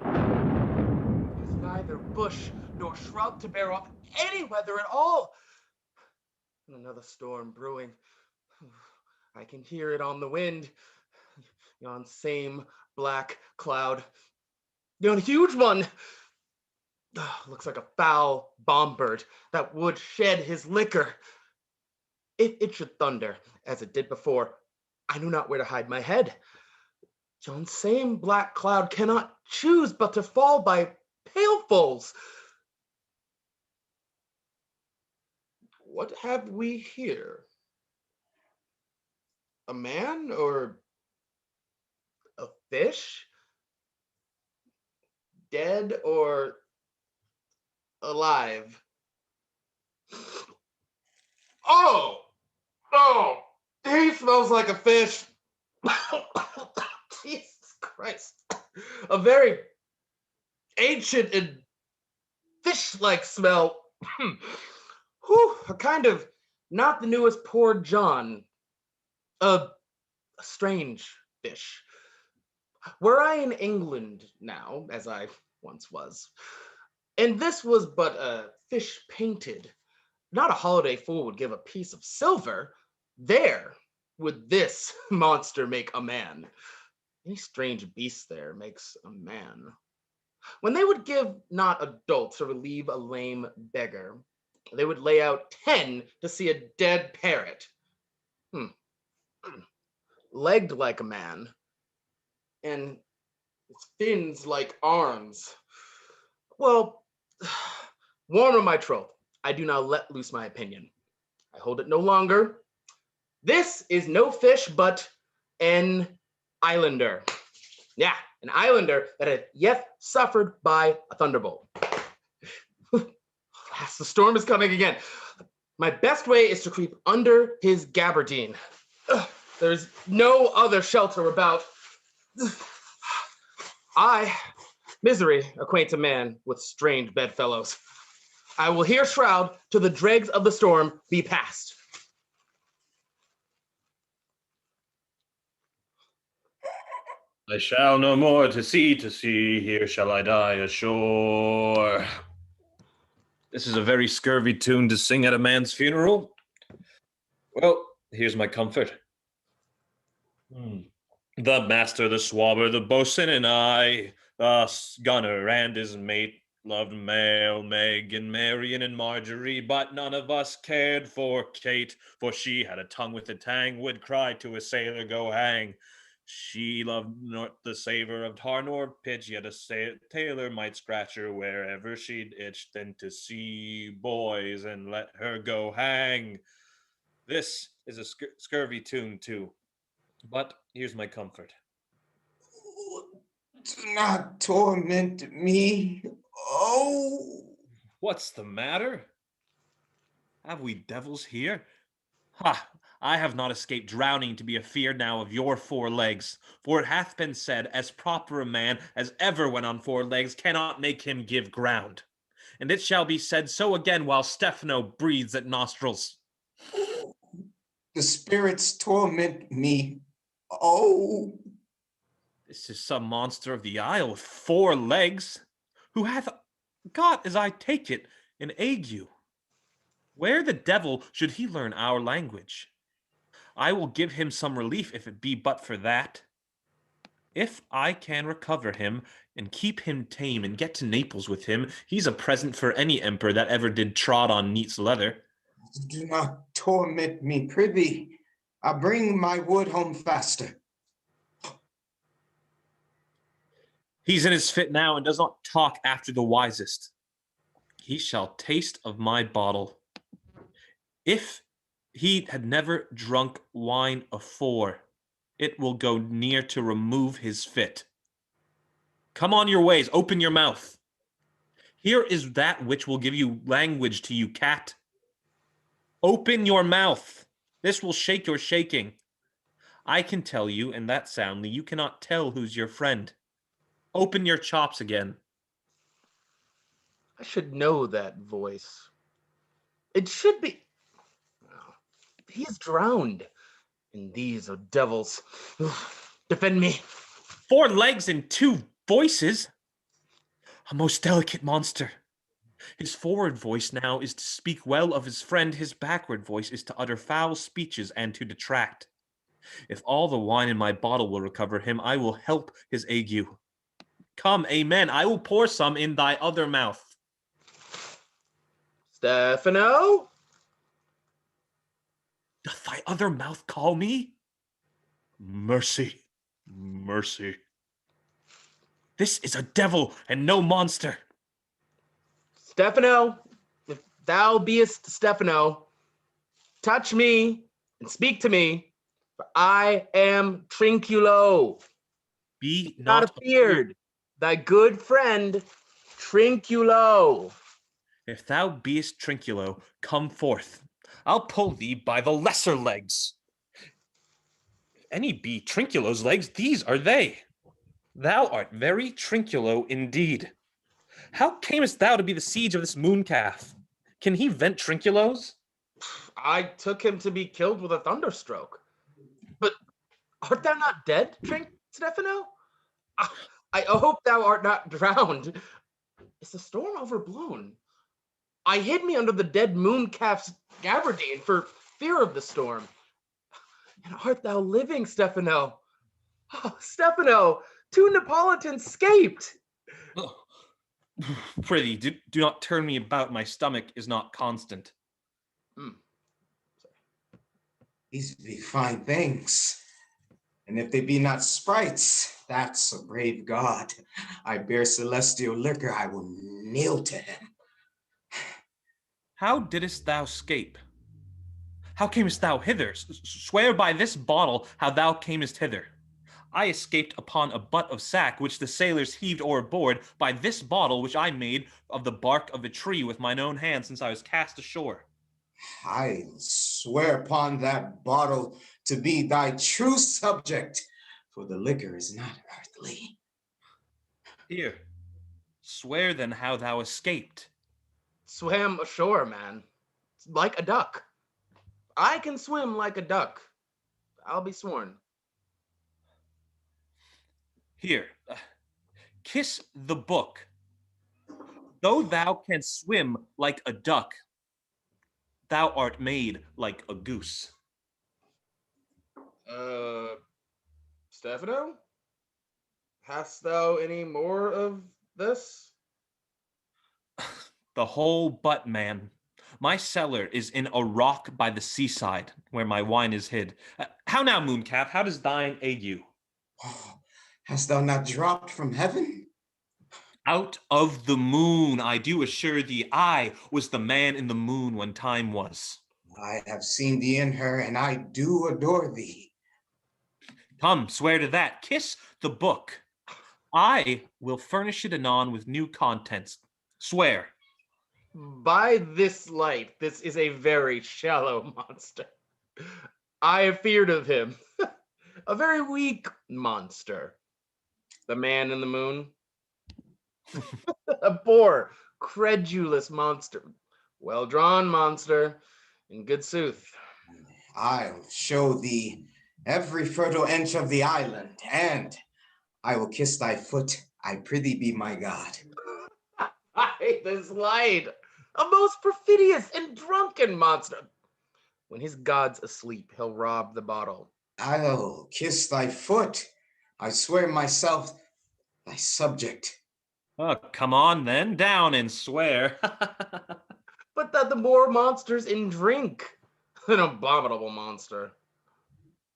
There's neither bush nor shrub to bear off any weather at all. And another storm brewing. I can hear it on the wind. Yon same black cloud. Yon huge one. Looks like a foul bomb-bird that would shed his liquor. If it should thunder, as it did before, I knew not where to hide my head. Yon same black cloud cannot choose but to fall by pailfuls. What have we here? A man or a fish? Dead or alive? Oh, he smells like a fish. Jesus Christ. A very ancient and fish-like smell. Whew, a kind of not the newest Port John. A strange fish. Were I in England now, as I once was, and this was but a fish painted, not a holiday fool would give a piece of silver, there would this monster make a man. Any strange beast there makes a man. When they would give not adults to relieve a lame beggar, they would lay out 10 to see a dead parrot. Legged like a man, and its fins like arms. Well, warmer my troth, I do not let loose my opinion. I hold it no longer. This is no fish, but an islander. Yeah, an islander that hath yet suffered by a thunderbolt. Alas, the storm is coming again. My best way is to creep under his gabardine. There's no other shelter about. I, misery, acquaint a man with strange bedfellows. I will here shroud till the dregs of the storm be past. I shall no more to see, here shall I die ashore. This is a very scurvy tune to sing at a man's funeral. Well, here's my comfort. The master, the swabber, the boatswain, and I, the gunner and his mate, loved Mel, Meg, and Marion, and Marjorie, but none of us cared for Kate, for she had a tongue with a tang, would cry to a sailor, go hang. She loved not the savor of tar nor pitch, yet a tailor might scratch her wherever she'd itch, than to see boys and let her go hang. This is a scurvy tune too, but here's my comfort. Do not torment me. Oh. What's the matter? Have we devils here? Ha! I have not escaped drowning to be afeard now of your 4 legs. For it hath been said, as proper a man as ever went on 4 legs cannot make him give ground. And it shall be said so again while Stephano breathes at nostrils. The spirits torment me. Oh. This is some monster of the isle with 4 legs, who hath got, as I take it, an ague. Where the devil should he learn our language? I will give him some relief if it be but for that. If I can recover him and keep him tame and get to Naples with him, he's a present for any emperor that ever did trod on neat's leather. Do not torment me, prithee. I bring my wood home faster. He's in his fit now and does not talk after the wisest. He shall taste of my bottle. If he had never drunk wine afore, it will go near to remove his fit. Come on your ways, open your mouth. Here is that which will give you language to you, cat. Open your mouth. This will shake your shaking. I can tell you, and that soundly, you cannot tell who's your friend. Open your chops again. I should know that voice. It should be... Oh, he is drowned. And these are devils. Defend me. 4 legs and 2 voices. A most delicate monster. His forward voice now is to speak well of his friend. His backward voice is to utter foul speeches and to detract. If all the wine in my bottle will recover him, I will help his ague. Come, amen. I will pour some in thy other mouth. Stephano? Doth thy other mouth call me? Mercy, mercy. This is a devil and no monster. Stephano, if thou beest Stephano, touch me and speak to me, for I am Trinculo. Be Not afeard, thy good friend, Trinculo. If thou beest Trinculo, come forth. I'll pull thee by the lesser legs. If any be Trinculo's legs, these are they. Thou art very Trinculo indeed. How camest thou to be the siege of this moon calf? Can he vent Trinculos? I took him to be killed with a thunderstroke. But art thou not dead, Stephano? I hope thou art not drowned. Is the storm overblown? I hid me under the dead moon calf's gabardine for fear of the storm. And art thou living, Stephano? Oh, Stephano, 2 Neapolitans escaped. Oh. Prithee, do not turn me about. My stomach is not constant. These be fine things. And if they be not sprites, that's a brave god. I bear celestial liquor, I will kneel to him. How didst thou escape? How camest thou hither? Swear by this bottle how thou camest hither. I escaped upon a butt of sack, which the sailors heaved o'erboard, by this bottle which I made of the bark of a tree with mine own hands since I was cast ashore. I swear upon that bottle to be thy true subject, for the liquor is not earthly. Here, swear then how thou escaped. Swam ashore, man. Like a duck. I can swim like a duck. I'll be sworn. Here, kiss the book. Though thou canst swim like a duck, thou art made like a goose. Stephano? Hast thou any more of this? The whole butt, man. My cellar is in a rock by the seaside, where my wine is hid. How now, mooncalf, how does thine ague? Oh, hast thou not dropped from heaven? Out of the moon, I do assure thee, I was the man in the moon when time was. I have seen thee in her, and I do adore thee. Come, swear to that. Kiss the book. I will furnish it anon with new contents. Swear. By this light, this is a very shallow monster. I have feared of him. A very weak monster. The man in the moon. A poor, credulous monster. Well-drawn monster, in good sooth. I'll show thee every fertile inch of the island, and I will kiss thy foot. I prithee be my god. I hate this light. A most perfidious and drunken monster. When his god's asleep, he'll rob the bottle. I'll kiss thy foot. I swear myself thy subject. Oh, come on then, down and swear. But that the more monsters in drink. An abominable monster.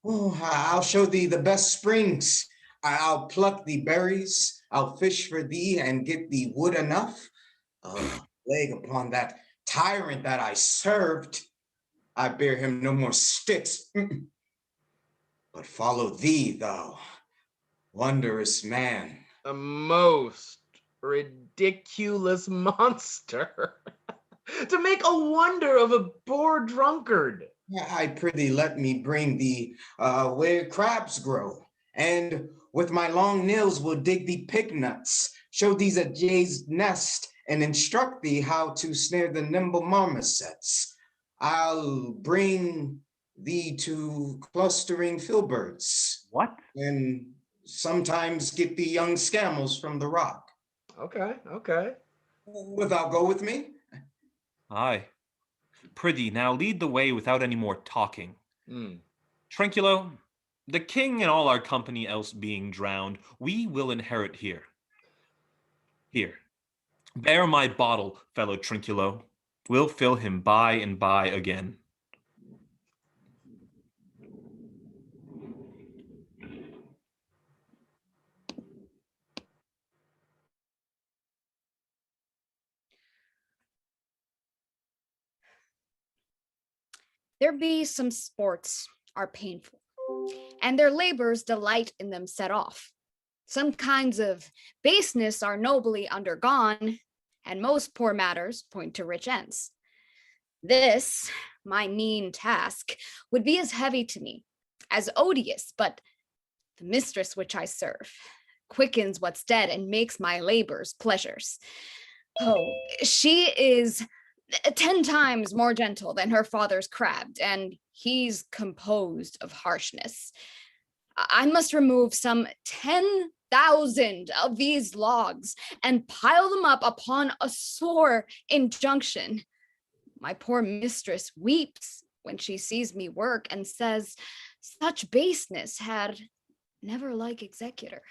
Oh, I'll show thee the best springs. I'll pluck thee berries, I'll fish for thee and get thee wood enough. Plague upon that tyrant that I served. I bear him no more sticks. But follow thee, thou wondrous man. A most ridiculous monster. To make a wonder of a poor drunkard. I prithee let me bring thee where crabs grow, and with my long nails will dig thee pig nuts, show thee a jay's nest, and instruct thee how to snare the nimble marmosets. I'll bring thee to clustering filberts. What? And sometimes get thee young scamels from the rock. Okay, okay. Without go with me? Aye. Prithee, now lead the way without any more talking. Trinculo, the king and all our company else being drowned, we will inherit here. Here. Bear my bottle, fellow Trinculo. We'll fill him by and by again. There be some sports are painful, and their labors delight in them set off. Some kinds of baseness are nobly undergone, and most poor matters point to rich ends. This, my mean task, would be as heavy to me, as odious, but the mistress which I serve quickens what's dead and makes my labors pleasures. Oh, she is 10 times more gentle than her father's crabbed, and he's composed of harshness. I must remove some 10,000 of these logs and pile them up upon a sore injunction. My poor mistress weeps when she sees me work and says, such baseness had never like executor.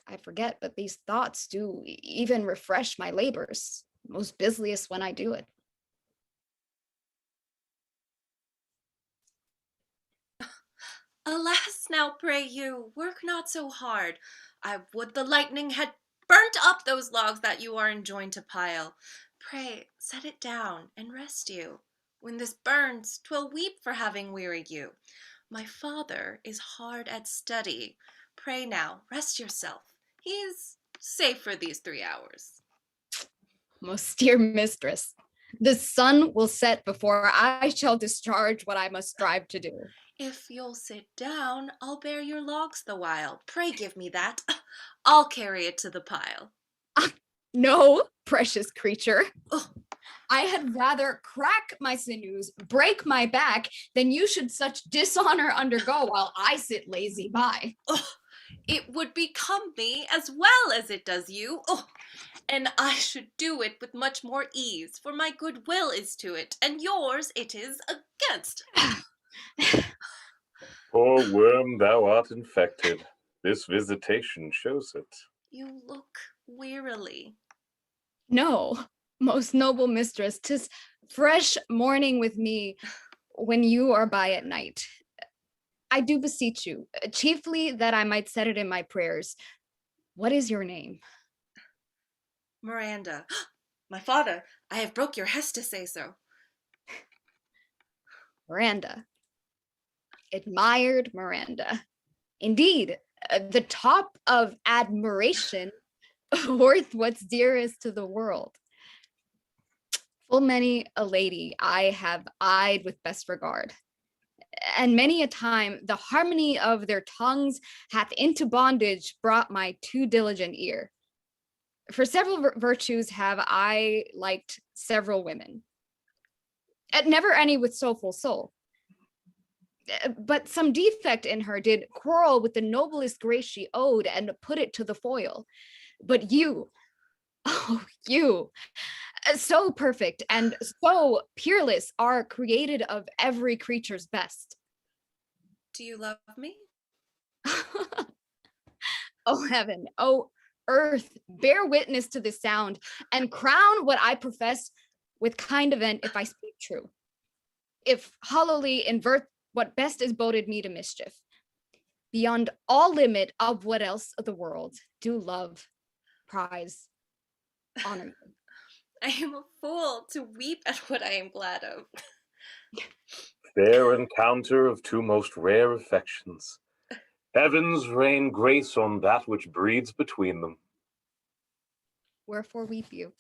I forget, but these thoughts do even refresh my labors, most busiest when I do it. Alas, now pray you, work not so hard. I would the lightning had burnt up those logs that you are enjoined to pile. Pray, set it down and rest you. When this burns, 'twill weep for having wearied you. My father is hard at study. Pray now, rest yourself. He's safe for these 3 hours. Most dear mistress, the sun will set before I shall discharge what I must strive to do. If you'll sit down, I'll bear your logs the while. Pray give me that. I'll carry it to the pile. No, precious creature. I had rather crack my sinews, break my back, than you should such dishonor undergo while I sit lazy by. It would become me as well as it does you. And I should do it with much more ease, for my good will is to it, and yours it is against. Poor worm, thou art infected. This visitation shows it. You look wearily. No, most noble mistress, 'tis fresh morning with me when you are by at night. I do beseech you, chiefly that I might set it in my prayers. What is your name? Miranda. My father, I have broke your hest to say so. Miranda. Admired Miranda. Indeed, the top of admiration, worth what's dearest to the world. Full many a lady I have eyed with best regard, and many a time the harmony of their tongues hath into bondage brought my too diligent ear. For several virtues have I liked several women, never any with so full soul. But some defect in her did quarrel with the noblest grace she owed and put it to the foil. But you, oh, you, so perfect and so peerless, are created of every creature's best. Do you love me? Oh, heaven, oh, earth, bear witness to this sound and crown what I profess with kind event if I speak true. If hollowly invert what best is boded me to mischief. beyond all limit of what else of the world do love, prize, honor me. I am a fool to weep at what I am glad of. Fair encounter of two most rare affections. Heavens rain grace on that which breeds between them. Wherefore weep you?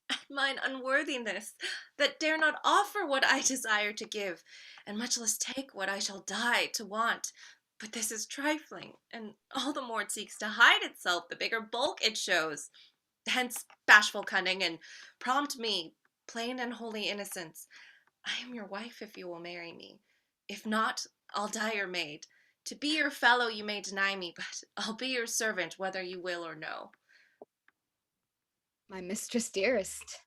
At mine unworthiness, that dare not offer what I desire to give, and much less take what I shall die to want. But this is trifling, and all the more it seeks to hide itself, the bigger bulk it shows. Hence bashful cunning, and prompt me, plain and holy innocence. I am your wife if you will marry me. If not, I'll die your maid. To be your fellow you may deny me, but I'll be your servant whether you will or no. My mistress dearest,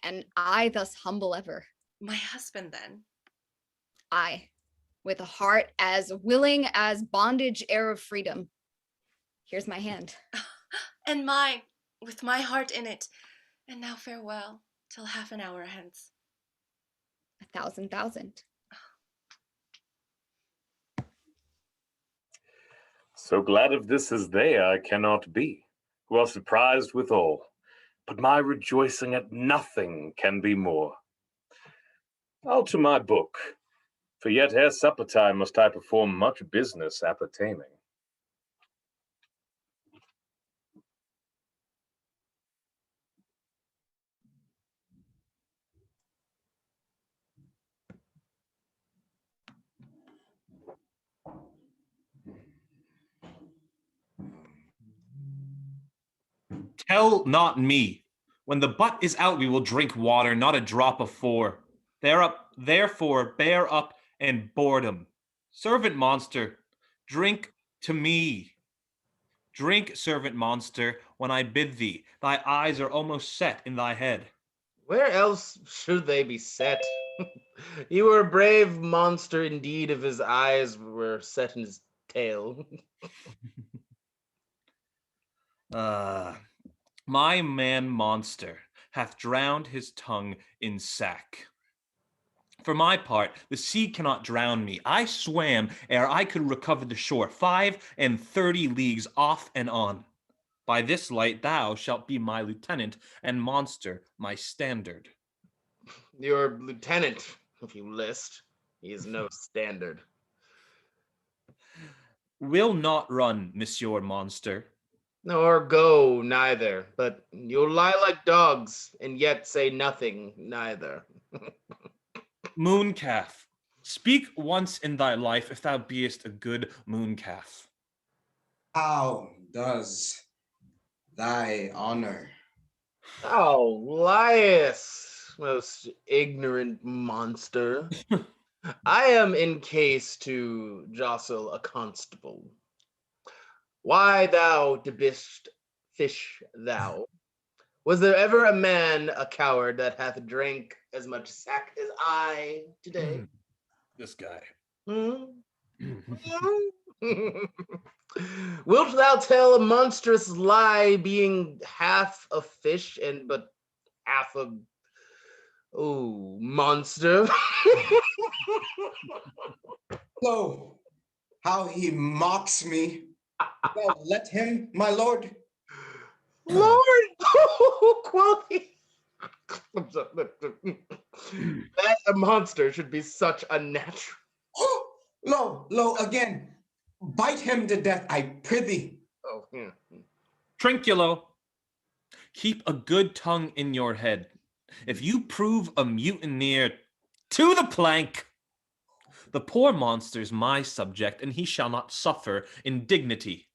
and I thus humble ever. My husband then. I, with a heart as willing as bondage heir of freedom. Here's my hand. And mine, with my heart in it. And now farewell, till half an hour hence. 1,000,000. So glad of this as they I cannot be, who are surprised withal. But my rejoicing at nothing can be more. I'll to my book, for yet ere supper time must I perform much business appertaining. Tell not me. When the butt is out, we will drink water, not a drop of four. Therefore, bear up and boredom. Servant monster, drink to me. Drink, servant monster, when I bid thee. Thy eyes are almost set in thy head. Where else should they be set? You were a brave monster indeed if his eyes were set in his tail. My man monster hath drowned his tongue in sack. For my part, the sea cannot drown me. I swam ere I could recover the shore, 35 leagues off and on. By this light thou shalt be my lieutenant, and monster my standard. Your lieutenant, if you list. He is no standard. Will not run, monsieur monster. Nor go neither, but you'll lie like dogs, and yet say nothing neither. Mooncalf, speak once in thy life if thou beest a good mooncalf. How does thy honor? Oh, liest, most ignorant monster. I am in case to jostle a constable. Why thou debist fish thou? Was there ever a man, a coward, that hath drank as much sack as I today? This guy. Wilt thou tell a monstrous lie, being half a fish and but half a monster? Lo, how he mocks me. Well, let him, my lord. Lord, quoth he. That a monster should be such a natural. Lo, again. Bite him to death, I prithee. Oh, yeah. Trinculo, keep a good tongue in your head. If you prove a mutineer, to the plank. The poor monster's my subject, and he shall not suffer indignity.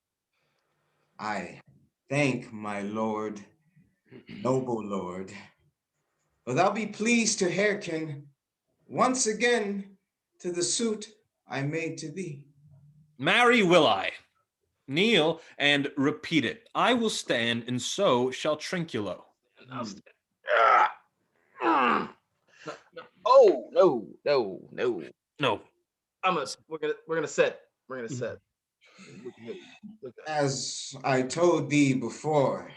I thank my lord, noble lord. For thou be pleased to hearken once again to the suit I made to thee. Marry will I. Kneel and repeat it. I will stand, and so shall Trinculo. Oh, no. No. We're gonna set. As I told thee before,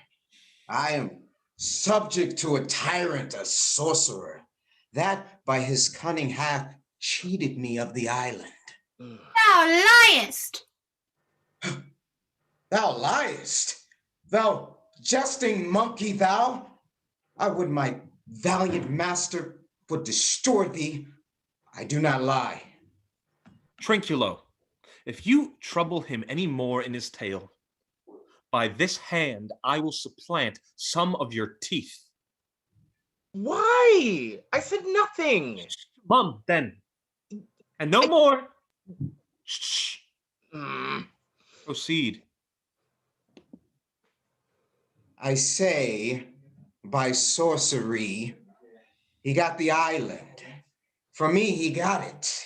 I am subject to a tyrant, a sorcerer, that by his cunning hath cheated me of the island. Thou liest! Thou liest! Thou jesting monkey, thou! I would my valiant master would destroy thee. I do not lie. Trinculo, if you trouble him any more in his tale, by this hand I will supplant some of your teeth. Why? I said nothing. Mum, then. And no more. Shh. Proceed. I say, by sorcery, he got the island. For me, he got it.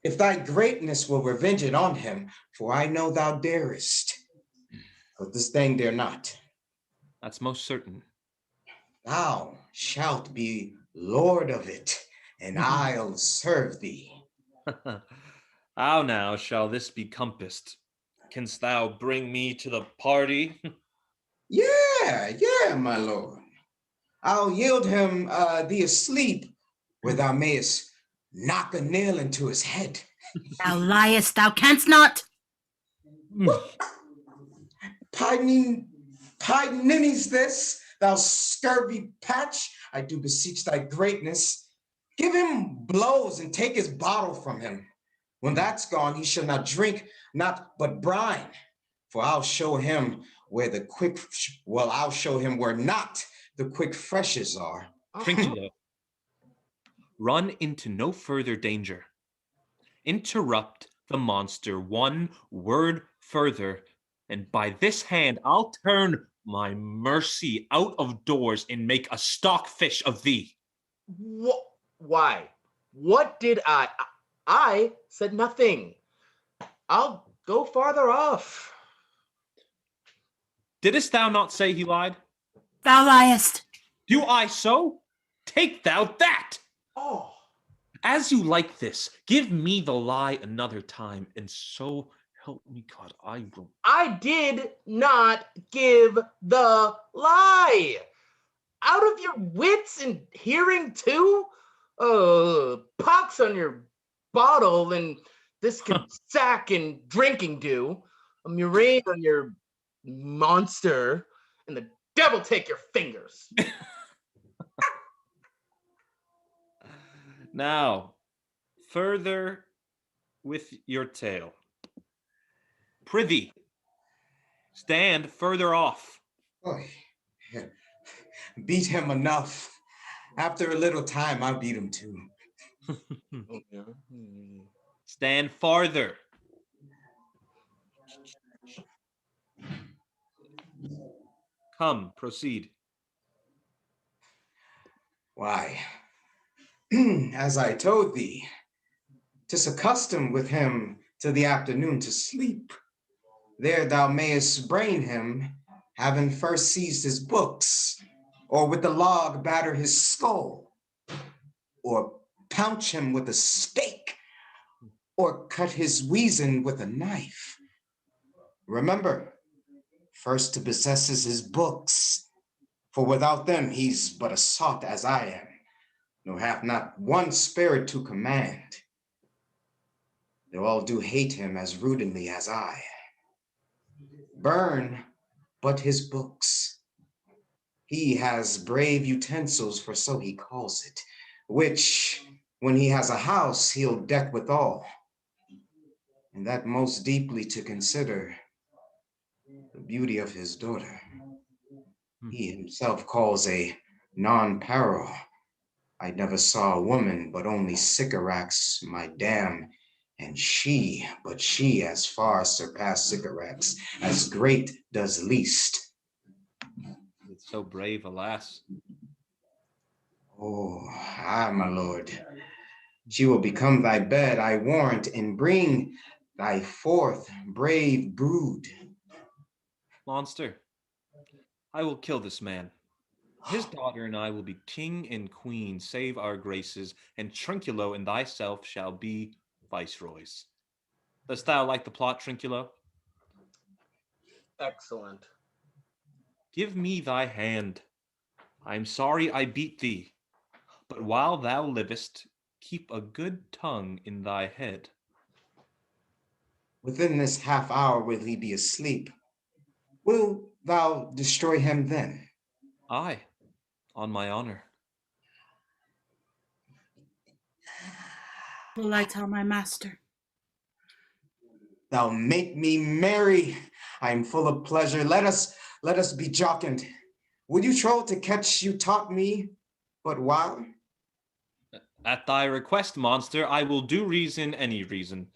If thy greatness will revenge it on him, for I know thou darest. But this thing dare not. That's most certain. Thou shalt be lord of it, and I'll serve thee. How now shall this be compassed? Canst thou bring me to the party? Yeah, my lord. I'll yield him thee asleep, where thou mayest knock a nail into his head. Thou liest, thou canst not. Pardonings this, thou scurvy patch. I do beseech thy greatness. Give him blows and take his bottle from him. When that's gone, he shall not drink, not but brine. For I'll show him where I'll show him where not the quick freshes are. Trinculo, run into no further danger. Interrupt the monster one word further, and by this hand I'll turn my mercy out of doors and make a stockfish of thee. Why? What did I said nothing. I'll go farther off. Didst thou not say he lied? Thou liest. Do I so? Take thou that! Oh. As you like this, give me the lie another time, and so help me God, I will. I did not give the lie. Out of your wits and hearing too? Pox on your bottle and this can sack and drinking do. A murrain on your monster, and the devil take your fingers. Now, further with your tale. Prithee, stand further off. Oy. Beat him enough. After a little time, I'll beat him too. Stand farther. Come, proceed. Why, as I told thee, 'tis a custom with him till the afternoon to sleep. There thou mayest brain him, having first seized his books, or with the log batter his skull, or pounce him with a stake, or cut his weazen with a knife. Remember, first to possess his books, for without them he's but a sot as I am, nor hath not one spirit to command. Though all do hate him as rudely as I. Burn but his books. He has brave utensils, for so he calls it, which, when he has a house, he'll deck withal. And that most deeply to consider the beauty of his daughter. He himself calls a non-paro. I never saw a woman, but only Sycorax, my dam, and she as far surpassed Sycorax, as great does least. It's so brave, alas. Oh, my lord. She will become thy bed, I warrant, and bring thy forth brave brood. Monster, I will kill this man. His daughter and I will be king and queen, save our graces, and Trinculo and thyself shall be viceroys. Dost thou like the plot, Trinculo? Excellent. Give me thy hand. I am sorry I beat thee, but while thou livest, keep a good tongue in thy head. Within this half hour will he be asleep. Will thou destroy him then? Aye, on my honor. Will I tell my master? Thou make me merry. I am full of pleasure. Let us be jocund. Would you troll to catch you taught me, but while? At thy request, monster, I will do reason any reason.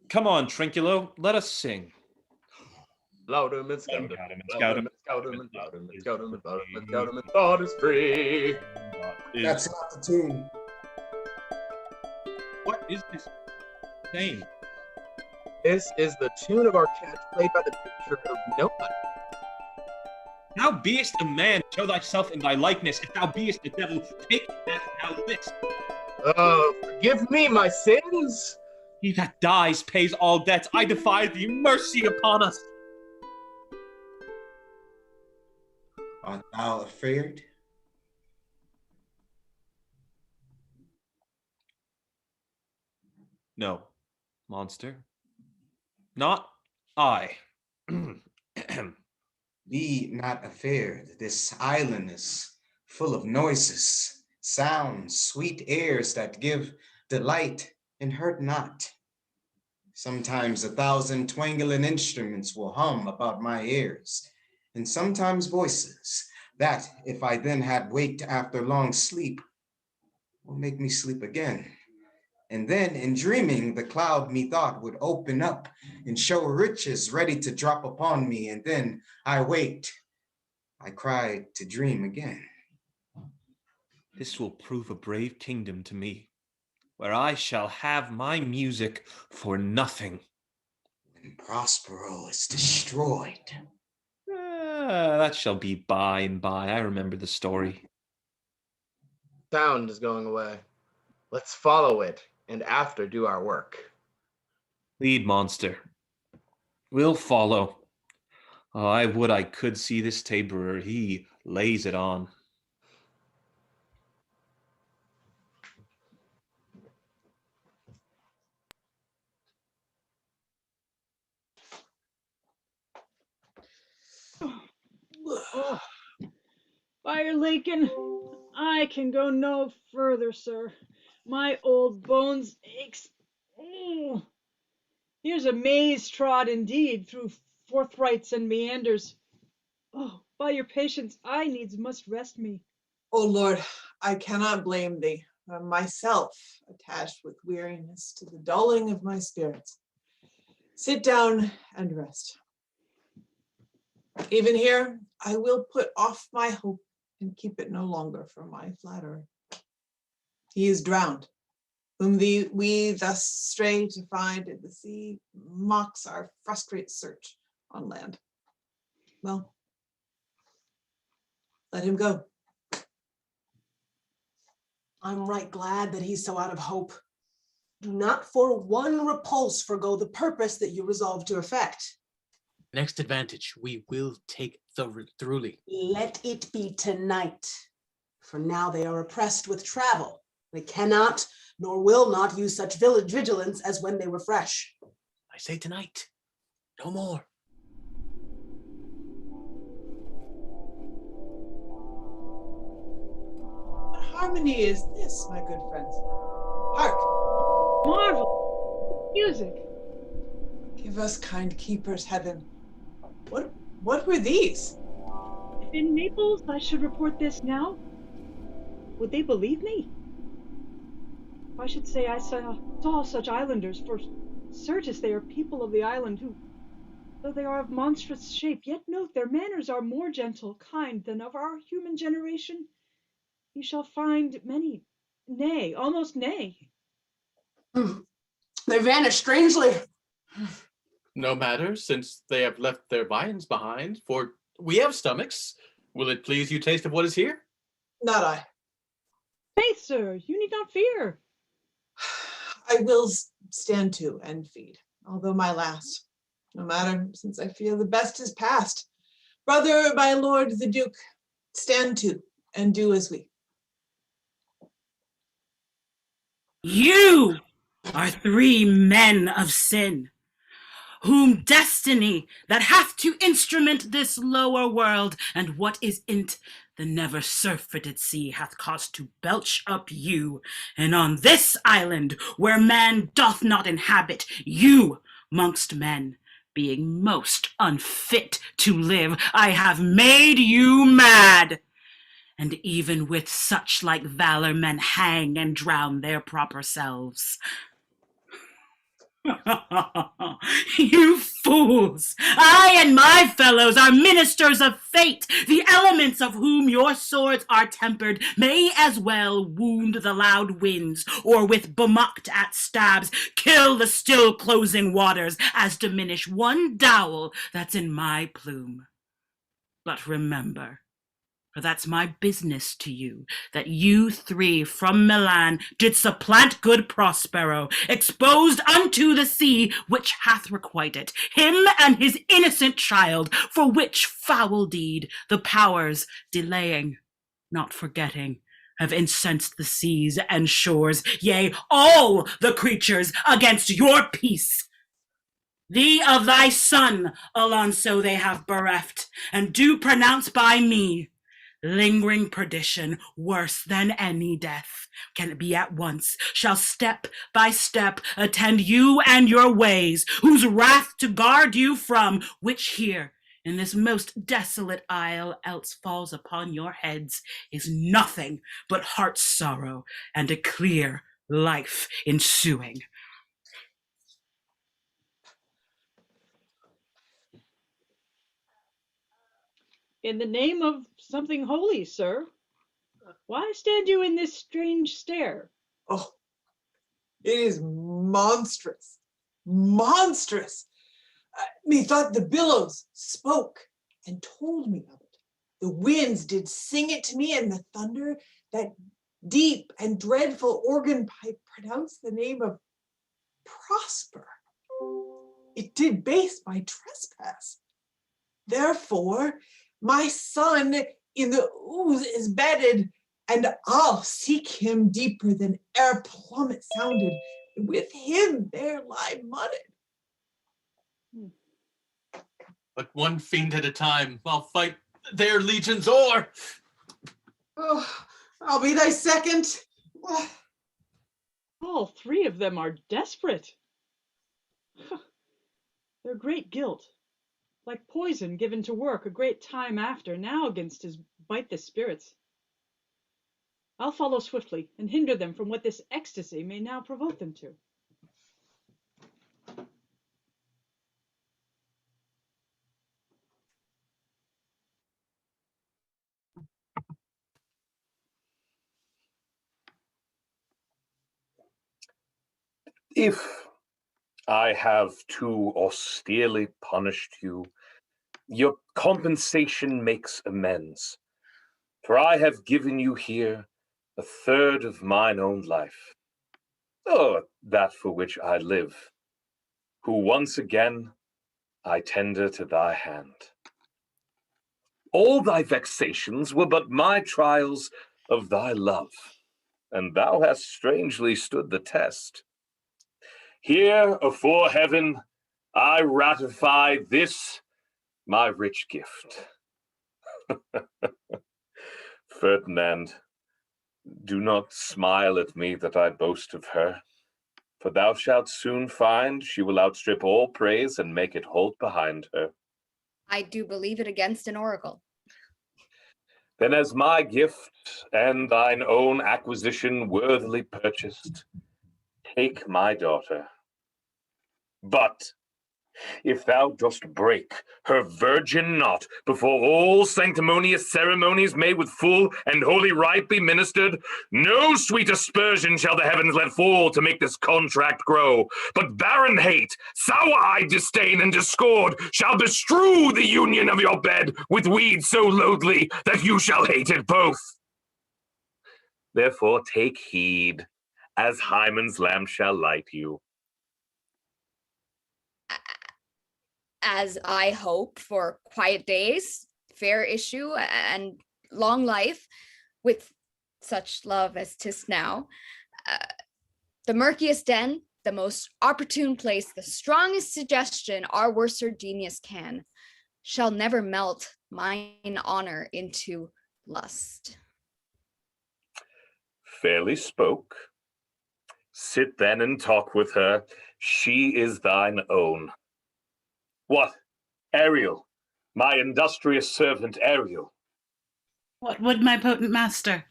Come on, Trinculo, let us sing. Loudem and scout him, Scout him, scout him, loud him, scout him, loud him, scout him, thought is free. That's not the tune. What is this name? This is the tune of our catch played by the picture of nobody. Thou beest a man, show thyself in thy likeness. If thou beest the devil, take that thou list. Forgive me my sins. He that dies pays all debts. I defy thee, mercy upon us. Art thou afraid? No, monster. Not I. Be not afeard. This island is full of noises, sounds, sweet airs that give delight and hurt not. Sometimes 1,000 twangling instruments will hum about my ears, and sometimes voices that, if I then had waked after long sleep, will make me sleep again. And then in dreaming, the cloud methought would open up and show riches ready to drop upon me. And then I waked. I cried to dream again. This will prove a brave kingdom to me, where I shall have my music for nothing. When Prospero is destroyed. That shall be by and by. I remember the story. Sound is going away. Let's follow it, and after do our work. Lead, monster. We'll follow. Oh, I would I could see this taborer. He lays it on. Oh, Fire Lakin, I can go no further, sir. My old bones aches. Oh, here's a maze trod indeed through forthrights and meanders. Oh, by your patience, I needs must rest me. O Lord, I cannot blame thee. I'm myself attached with weariness to the dulling of my spirits. Sit down and rest. Even here, I will put off my hope and keep it no longer for my flatterer. He is drowned, whom we thus stray to find in the sea mocks our frustrate search on land. Well, let him go. I'm right glad that he's so out of hope. Do not for one repulse forgo the purpose that you resolve to effect. Next advantage, we will take thoroughly. Let it be tonight. For now they are oppressed with travel. They cannot nor will not use such village vigilance as when they were fresh. I say tonight, no more. What harmony is this, my good friends? Hark! Marvel! Music! Give us kind keepers, heaven. What were these? If in Naples I should report this now, would they believe me? If I should say I saw such islanders, for certes they are people of the island who, though they are of monstrous shape, yet note their manners are more gentle, kind than of our human generation, you shall find many, nay, almost nay. They vanish strangely. No matter, since they have left their viands behind, for we have stomachs. Will it please you taste of what is here? Not I. Faith, sir, you need not fear. I will stand to and feed, although my last. No matter, since I feel the best is past. Brother, my lord, the Duke, stand to and do as we. You are 3 men of sin. whom destiny that hath to instrument this lower world, and what is in't the never surfeited sea hath caused to belch up you. And on this island, where man doth not inhabit, you, mongst men, being most unfit to live, I have made you mad. And even with such like valor men hang and drown their proper selves. You fools! I and my fellows are ministers of fate. The elements of whom your swords are tempered may as well wound the loud winds, or with bemocked at stabs kill the still closing waters, as diminish one dowel that's in my plume. But remember, for that's my business to you, that you three from Milan did supplant good Prospero, exposed unto the sea, which hath requited him and his innocent child, for which foul deed the powers, delaying, not forgetting, have incensed the seas and shores, yea, all the creatures against your peace. Thee of thy son, Alonso, they have bereft, and do pronounce by me lingering perdition, worse than any death, can it be at once, shall step by step attend you and your ways, whose wrath to guard you from, which here, in this most desolate isle, else falls upon your heads, is nothing but heart sorrow and a clear life ensuing. In the name of something holy, sir, why stand you in this strange stare? Oh, it is monstrous, monstrous. Methought the billows spoke and told me of it. The winds did sing it to me, and the thunder, that deep and dreadful organ pipe, pronounced the name of Prosper. It did base my trespass. Therefore, my son in the ooze is bedded, and I'll seek him deeper than e'er plummet sounded. With him there lie mudded. But one fiend at a time, I'll fight their legions o'er. Oh, I'll be thy second. All three of them are desperate. Their great guilt, like poison given to work a great time after, now against his bite the spirits. I'll follow swiftly and hinder them from what this ecstasy may now provoke them to. If I have too austerely punished you, your compensation makes amends. For I have given you here a third of mine own life, or that for which I live, who once again I tender to thy hand. All thy vexations were but my trials of thy love, and thou hast strangely stood the test. Here, afore heaven, I ratify this, my rich gift. Ferdinand, do not smile at me that I boast of her, for thou shalt soon find she will outstrip all praise and make it halt behind her. I do believe it against an oracle. Then as my gift and thine own acquisition worthily purchased, take my daughter. But if thou dost break her virgin knot before all sanctimonious ceremonies made with full and holy rite be ministered, no sweet aspersion shall the heavens let fall to make this contract grow, but barren hate, sour-eyed disdain, and discord shall bestrew the union of your bed with weeds so loathly that you shall hate it both. Therefore take heed, as Hymen's lamp shall light you. As I hope for quiet days, fair issue, and long life, with such love as 'tis now. The murkiest den, the most opportune place, the strongest suggestion our worser genius can, shall never melt mine honor into lust. Fairly spoke. Sit then and talk with her. She is thine own. What, Ariel, my industrious servant Ariel? What would my potent master?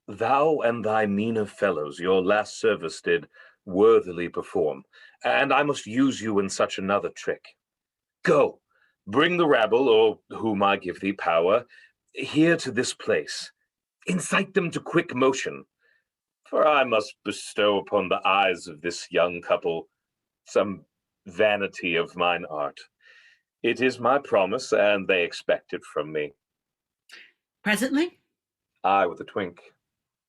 Thou and thy meaner fellows your last service did worthily perform, and I must use you in such another trick. Go, bring the rabble, or whom I give thee power, here to this place. Incite them to quick motion, for I must bestow upon the eyes of this young couple some vanity of mine art. It is my promise, and they expect it from me. Presently? I with a twink.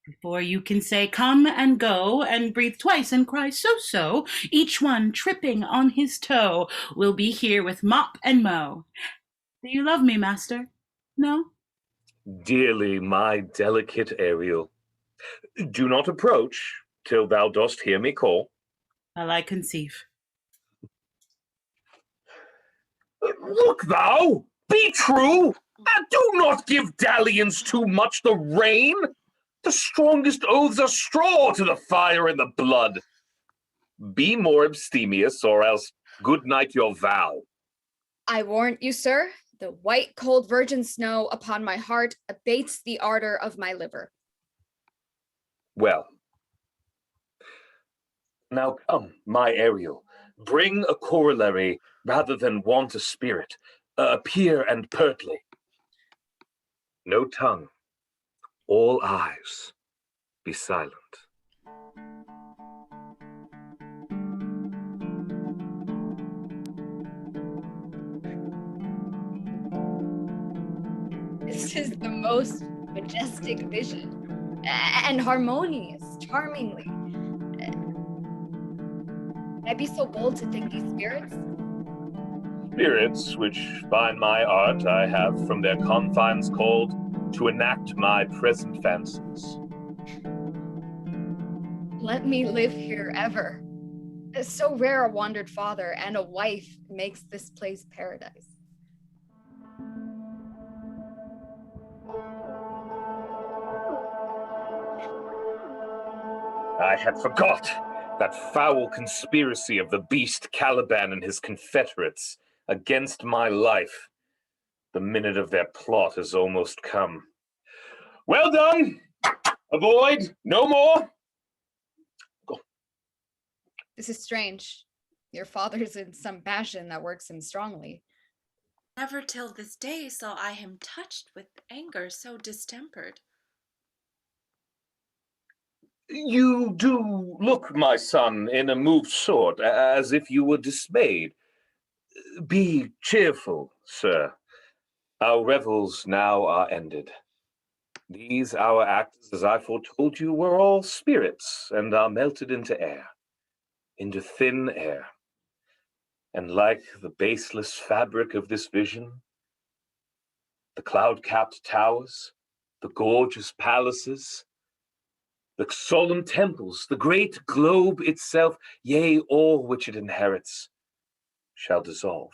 Before you can say come and go and breathe twice and cry so, each one tripping on his toe will be here with mop and mow. Do you love me, master? No? Dearly, my delicate Ariel. Do not approach till thou dost hear me call. While I conceive. Look thou, be true, and do not give dalliance too much the rein. The strongest oaths are straw to the fire and the blood. Be more abstemious, or else good night your vow. I warrant you, sir, the white cold virgin snow upon my heart abates the ardor of my liver. Well, now come, my Ariel, bring a corollary rather than want a spirit. Appear and pertly. No tongue, all eyes, be silent. This is the most majestic vision, and harmonious, charmingly. Can I be so bold to think these spirits? Spirits, which by my art I have from their confines called to enact my present fancies. Let me live here ever. So rare a wandered father and a wife makes this place paradise. I had forgot that foul conspiracy of the beast Caliban and his confederates against my life. The minute of their plot has almost come. Well done! Avoid no more! Go. This is strange. Your father's in some passion that works him strongly. Never till this day saw I him touched with anger so distempered. You do look, my son, in a moved sort, as if you were dismayed. Be cheerful, sir. Our revels now are ended. These our acts, as I foretold you, were all spirits, and are melted into air, into thin air. And like the baseless fabric of this vision, the cloud-capped towers, the gorgeous palaces, the solemn temples, the great globe itself, yea, all which it inherits, shall dissolve.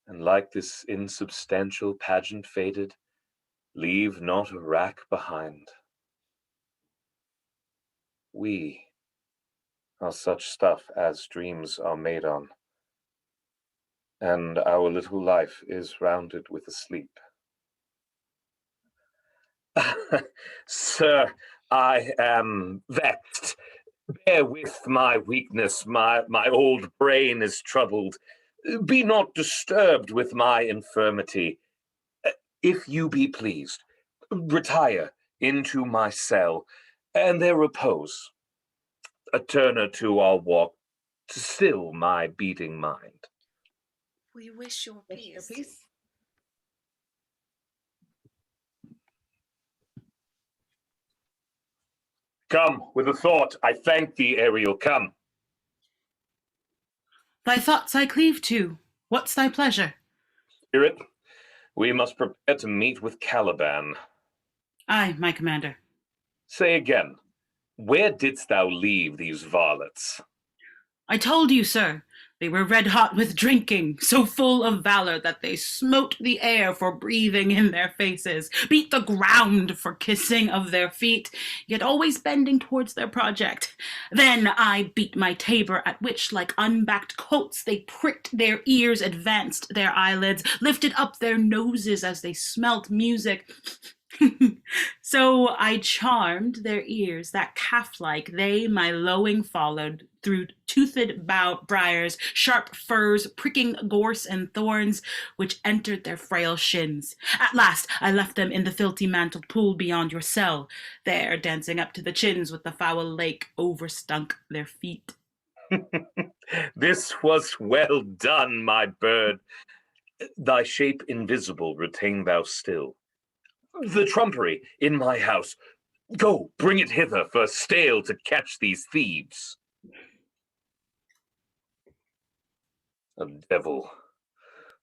And like this insubstantial pageant faded, leave not a rack behind. We are such stuff as dreams are made on, and our little life is rounded with a sleep. Sir, I am vexed. Bear with my weakness, my old brain is troubled. Be not disturbed with my infirmity. If you be pleased, retire into my cell, and there repose. A turn or two I'll walk to still my beating mind. We wish your peace. Come, with a thought, I thank thee, Ariel, come. Thy thoughts I cleave to. What's thy pleasure? Spirit, we must prepare to meet with Caliban. Aye, my commander. Say again, Where didst thou leave these varlets? I told you, sir, they were red hot with drinking, so full of valor that they smote the air for breathing in their faces, beat the ground for kissing of their feet, yet always bending towards their project. Then I beat my tabor, at which, like unbacked colts, they pricked their ears, advanced their eyelids, lifted up their noses as they smelt music. So I charmed their ears, that calf-like they my lowing followed, through toothed briars, sharp furs, pricking gorse and thorns, which entered their frail shins. At last I left them in the filthy mantled pool beyond your cell, there dancing up to the chins with the foul lake overstunk their feet. This was well done, my bird. Thy shape invisible retain thou still. The trumpery in my house. Go, bring it hither for stale to catch these thieves. A devil,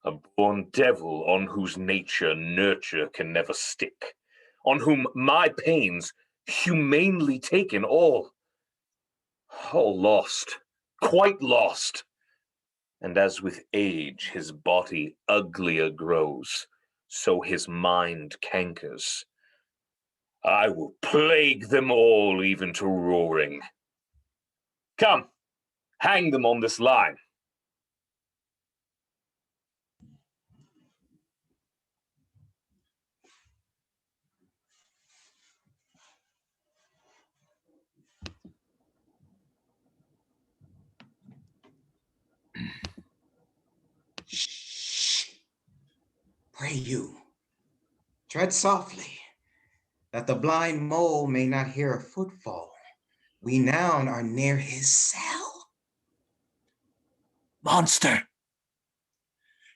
a born devil on whose nature nurture can never stick, on whom my pains humanely taken all lost, quite lost. And as with age his body uglier grows, so his mind cankers. I will plague them all even to roaring. Come, hang them on this line. Shh. Pray you, tread softly, that the blind mole may not hear a footfall. We now are near his cell. Monster,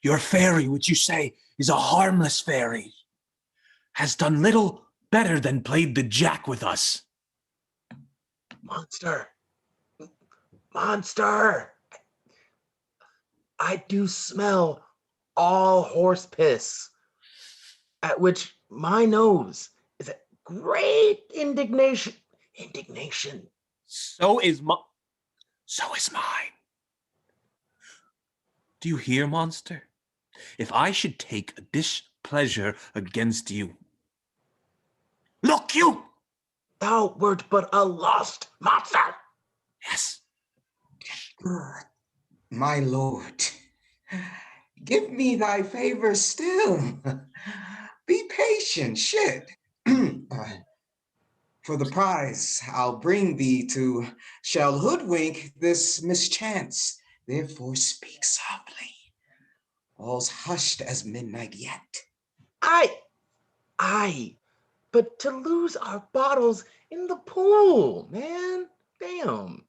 your fairy, which you say is a harmless fairy, has done little better than played the jack with us. Monster. Monster. I do smell all horse piss, at which my nose is a great indignation. So is mine. Do you hear, monster? If I should take a displeasure against you. Look, you! Thou wert but a lost monster. Yes. My lord, give me thy favor still. Be patient, shit. For the prize I'll bring thee to shall hoodwink this mischance. Therefore speak softly. All's hushed as midnight yet. Aye, but to lose our bottles in the pool, man. Damn.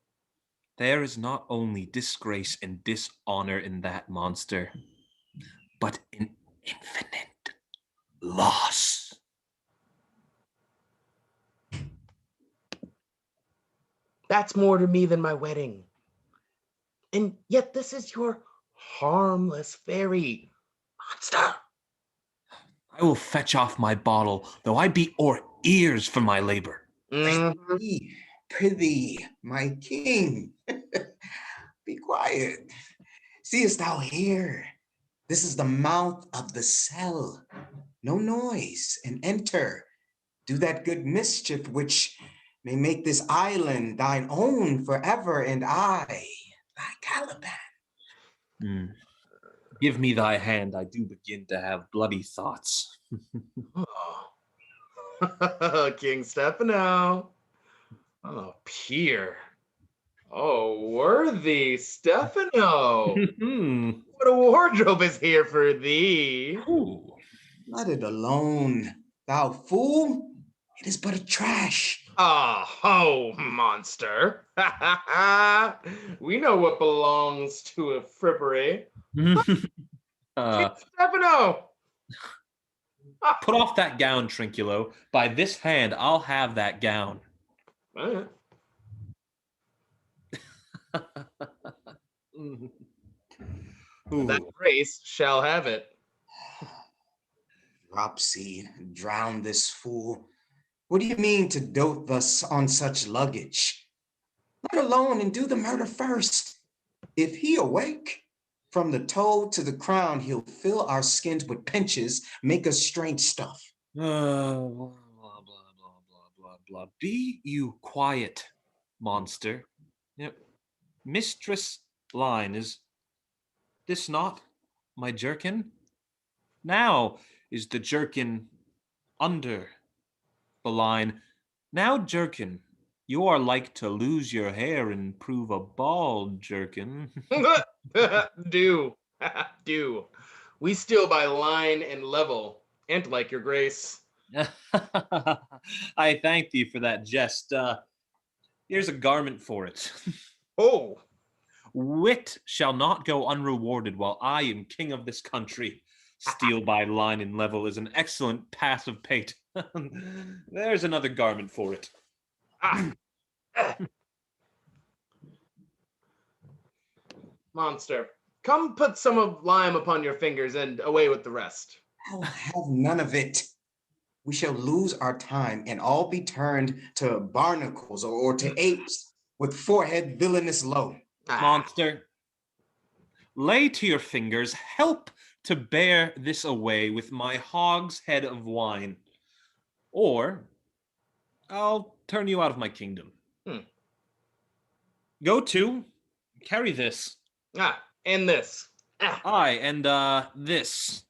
There is not only disgrace and dishonor in that, monster, but an infinite loss. That's more to me than my wedding. And yet this is your harmless fairy, monster. I will fetch off my bottle, though I be o'er ears for my labor. Prithee, my king. Be quiet. Seest thou here? This is the mouth of the cell. No noise, and enter. Do that good mischief which may make this island thine own forever, and I, thy Caliban. Give me thy hand, I do begin to have bloody thoughts. King Stephano. Oh, peer. Oh, worthy Stephano. What a wardrobe is here for thee. Ooh. Let it alone, thou fool. It is but a trash. Oh, monster. We know what belongs to a frippery. Stephano! Put off that gown, Trinculo. By this hand, I'll have that gown. All right. That grace shall have it. Dropsy, drown this fool. What do you mean to dote thus on such luggage? Let alone and do the murder first. If he awake, from the toe to the crown, he'll fill our skins with pinches, make us strange stuff. Blah, blah, blah, blah, blah, blah. Be you quiet, monster. Yep. Mistress Line, is this not my jerkin? Now is the jerkin under the line. Now, jerkin, you are like to lose your hair and prove a bald jerkin. Do. Do. We steal by line and level, and like your grace. I thank thee for that jest. Here's a garment for it. Oh. Wit shall not go unrewarded while I am king of this country. Steal by line and level is an excellent passive pate. There's another garment for it. Monster, come put some of lime upon your fingers and away with the rest. I'll have none of it. We shall lose our time and all be turned to barnacles or to apes with forehead villainous low. Monster, lay to your fingers, help to bear this away with my hogshead of wine, or I'll turn you out of my kingdom. Go to, carry this. And this. Aye, and this.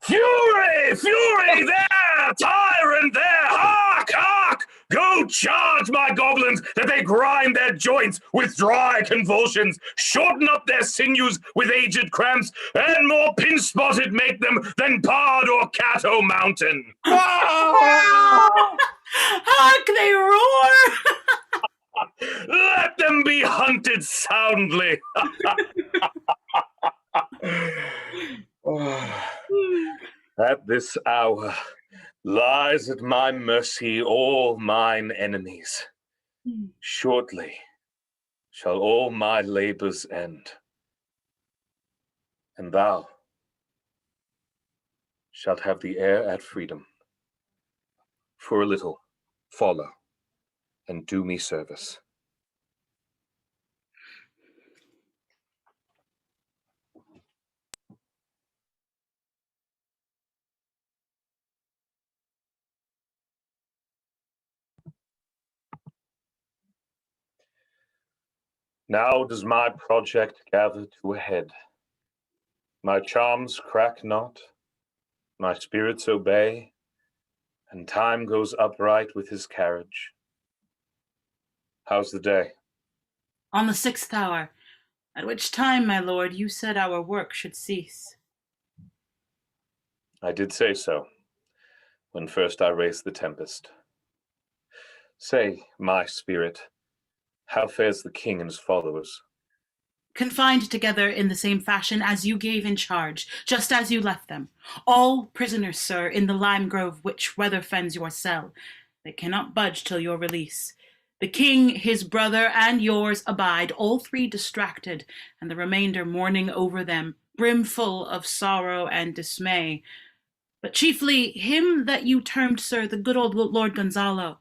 Fury! Fury! There! Tyrant there! Hark! Hark! Go charge my goblins that they grind their joints with dry convulsions, shorten up their sinews with aged cramps, and more pin-spotted make them than Pard or Cato Mountain. Hark, they roar! Let them be hunted soundly. At this hour lies at my mercy all mine enemies. Shortly shall all my labors end, and thou shalt have the air at freedom. For a little, follow, and do me service. Now does my project gather to a head. My charms crack not, my spirits obey, and time goes upright with his carriage. How's the day? On the 6th hour, at which time, my lord, you said our work should cease. I did say so, when first I raised the Tempest. Say, my spirit, how fares the king and his followers? Confined together in the same fashion as you gave in charge, just as you left them. All prisoners, sir, in the lime grove which weather fens your cell. They cannot budge till your release. The king, his brother, and yours abide, all three distracted, and the remainder mourning over them, brimful of sorrow and dismay. But chiefly him that you termed, sir, the good old Lord Gonzalo.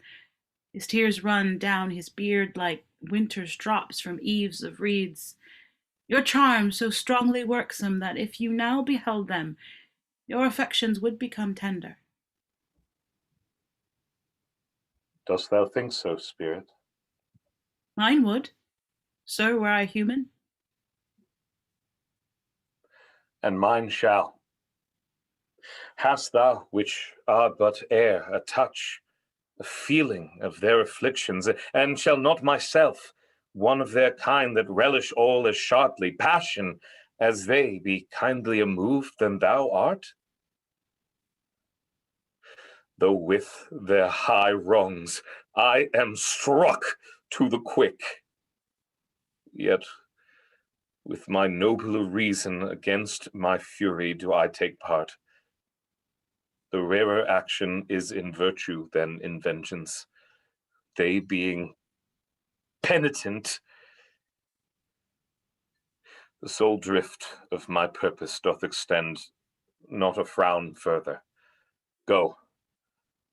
His tears run down his beard like winter's drops from eaves of reeds. Your charm so strongly worksome that if you now beheld them, your affections would become tender. Dost thou think so, spirit? Mine would, sir, were I human. And mine shall. Hast thou, which art but air, a touch, a feeling of their afflictions, and shall not myself, one of their kind that relish all as sharply, passion, as they, be kindlier moved than thou art? Though with their high wrongs I am struck to the quick, yet with my nobler reason against my fury do I take part. The rarer action is in virtue than in vengeance, they being penitent. The sole drift of my purpose doth extend not a frown further. Go,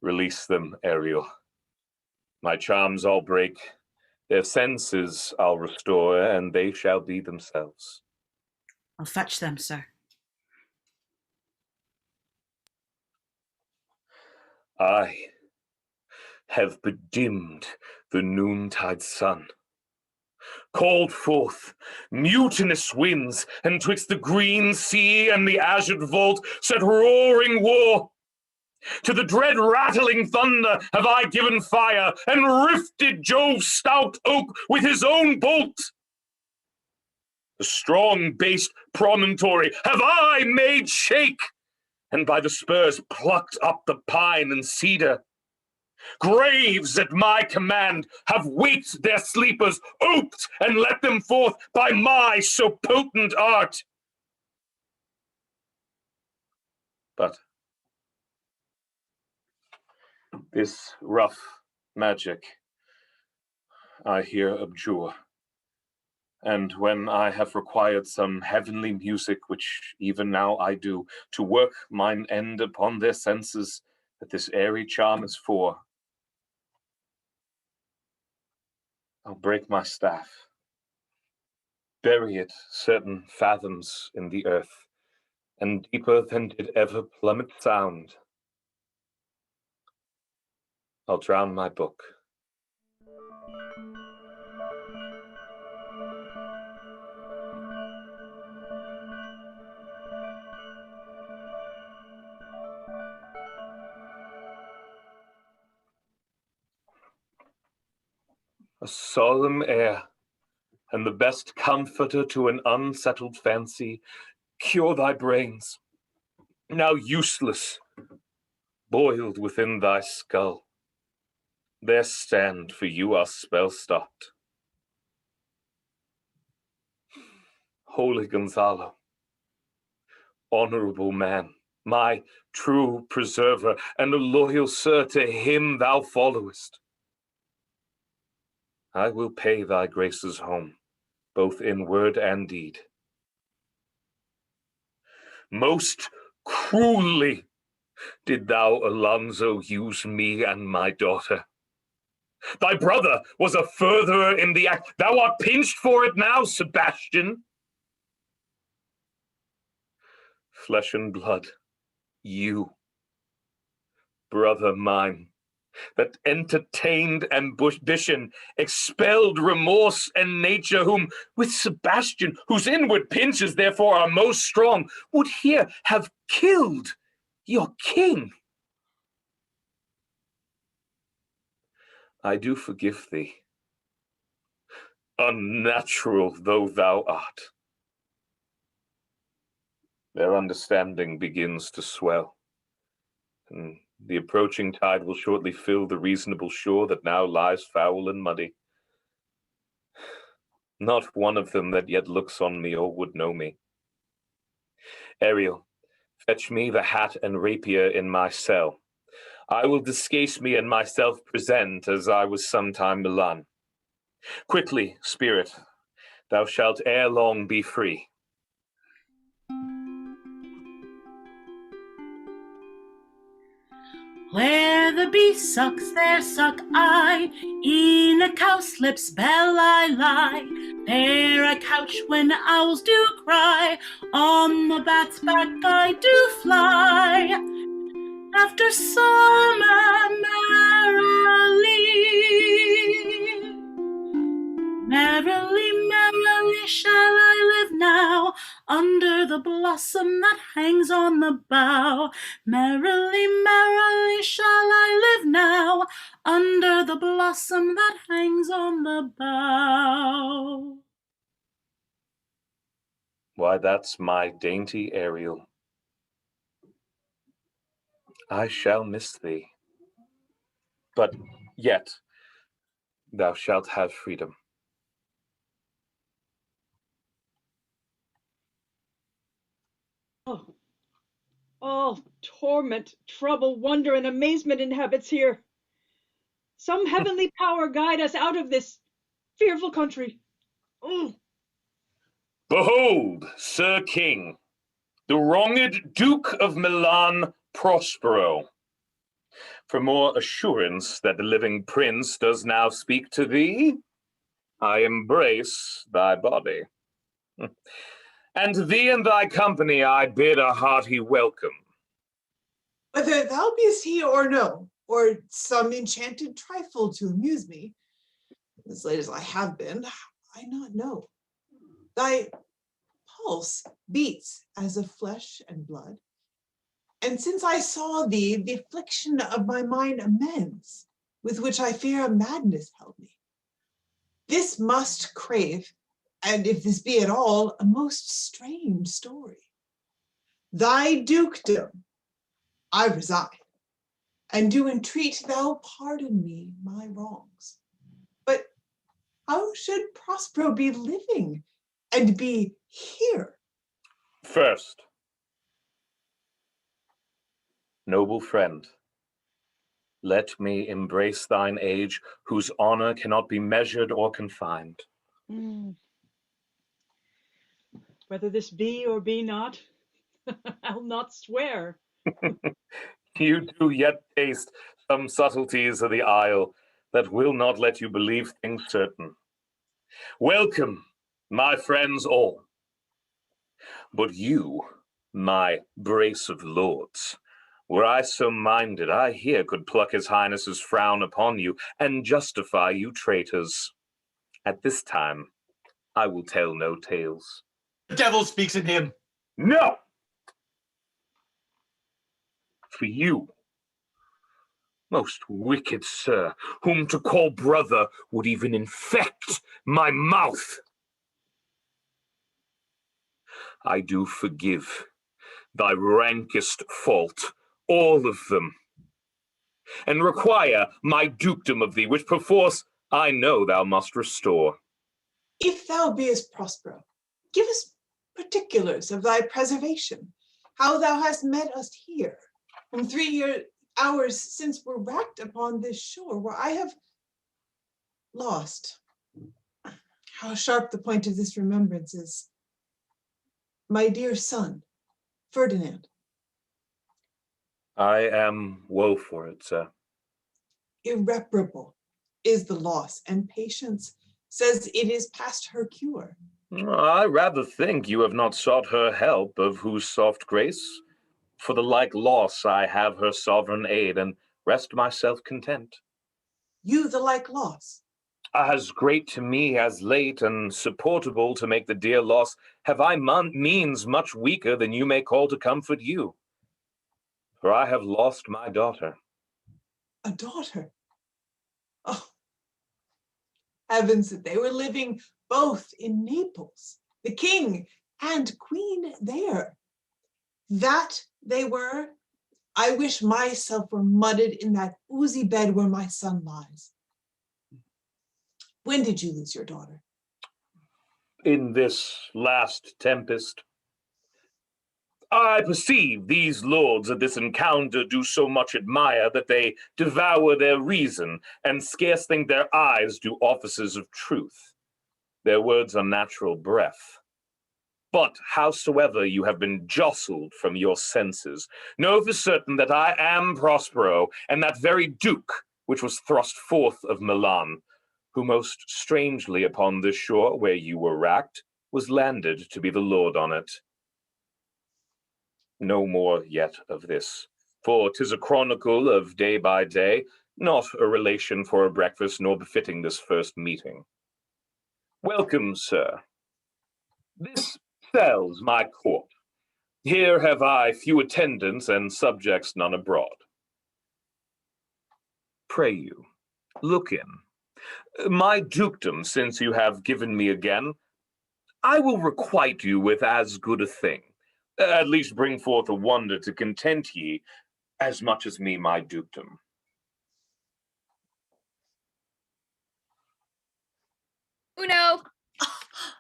Release them, Ariel. My charms I'll break, their senses I'll restore, and they shall be themselves. I'll fetch them, sir. I have bedimmed the noontide sun, called forth mutinous winds, and twixt the green sea and the azured vault set roaring war. To the dread rattling thunder have I given fire, and rifted Jove's stout oak with his own bolt. The strong-based promontory have I made shake, and by the spurs plucked up the pine and cedar. Graves at my command have waked their sleepers, oped and let them forth by my so potent art. But this rough magic I here abjure, and when I have required some heavenly music, which even now I do, to work mine end upon their senses that this airy charm is for, I'll break my staff, bury it certain fathoms in the earth, and deeper than did ever plummet sound, I'll drown my book. A solemn air, and the best comforter to an unsettled fancy, cure thy brains, now useless, boiled within thy skull. There stand, for you are spell-stopped. Holy Gonzalo, honorable man, my true preserver, and a loyal sir to him thou followest, I will pay thy graces home, both in word and deed. Most cruelly did thou, Alonso, use me and my daughter. Thy brother was a furtherer in the act. Thou art pinched for it now, Sebastian. Flesh and blood, you, brother mine, that entertained ambition, expelled remorse and nature, whom with Sebastian, whose inward pinches therefore are most strong, would here have killed your king. I do forgive thee, unnatural though thou art. Their understanding begins to swell, and the approaching tide will shortly fill the reasonable shore that now lies foul and muddy. Not one of them that yet looks on me or would know me. Ariel, fetch me the hat and rapier in my cell. I will discase me and myself present as I was sometime Milan. Quickly, spirit, thou shalt ere long be free. Where the bee sucks, there suck I. In a cowslip's bell I lie. There I couch when owls do cry. On the bat's back I do fly. After summer merrily. Merrily, merrily shall I live now, under the blossom that hangs on the bough. Merrily, merrily shall I live now, under the blossom that hangs on the bough. Why, that's my dainty Ariel. I shall miss thee, but yet thou shalt have freedom. Oh, torment, trouble, wonder, and amazement inhabits here. Some heavenly power guide us out of this fearful country. Oh. Behold, Sir King, the wronged Duke of Milan, Prospero. For more assurance that the living prince does now speak to thee, I embrace thy body. And to thee and thy company I bid a hearty welcome. Whether thou beest he or no, or some enchanted trifle to amuse me, as late as I have been, I not know. Thy pulse beats as of flesh and blood, and since I saw thee, the affliction of my mind amends, with which I fear a madness held me. This must crave, and if this be at all, a most strange story. Thy dukedom I resign, and do entreat thou pardon me my wrongs. But how should Prospero be living and be here? First, noble friend, let me embrace thine age, whose honor cannot be measured or confined. Whether this be or be not, I'll not swear. You do yet taste some subtleties of the isle that will not let you believe things certain. Welcome, my friends all. But you, my brace of lords, were I so minded, I here could pluck his highness's frown upon you and justify you traitors. At this time, I will tell no tales. The devil speaks in him. No! For you, most wicked sir, whom to call brother would even infect my mouth. I do forgive thy rankest fault, all of them, and require my dukedom of thee, which perforce I know thou must restore. If thou beest Prospero, give us particulars of thy preservation, how thou hast met us here, from 3 hours since we're wrecked upon this shore, where I have lost. How sharp the point of this remembrance is. My dear son, Ferdinand. I am woe for it, sir. Irreparable is the loss, and patience says it is past her cure. I rather think you have not sought her help, of whose soft grace, for the like loss I have her sovereign aid, and rest myself content. You the like loss? As great to me as late, and supportable to make the dear loss, have I means much weaker than you may call to comfort you. For I have lost my daughter. A daughter? Oh, heavens, that they were living both in Naples, the king and queen there. That they were. I wish myself were mudded in that oozy bed where my son lies. When did you lose your daughter? In this last tempest. I perceive these lords at this encounter do so much admire that they devour their reason, and scarce think their eyes do offices of truth. Their words are natural breath. But howsoever you have been jostled from your senses, know for certain that I am Prospero, and that very duke which was thrust forth of Milan, who most strangely upon this shore where you were racked, was landed to be the lord on it. No more yet of this, for 'tis a chronicle of day by day, not a relation for a breakfast, nor befitting this first meeting. Welcome, sir. This cell's my court. Here have I few attendants and subjects none abroad. Pray you, look in. My dukedom, since you have given me again, I will requite you with as good a thing. At least bring forth a wonder to content ye, as much as me my dukedom. Uno.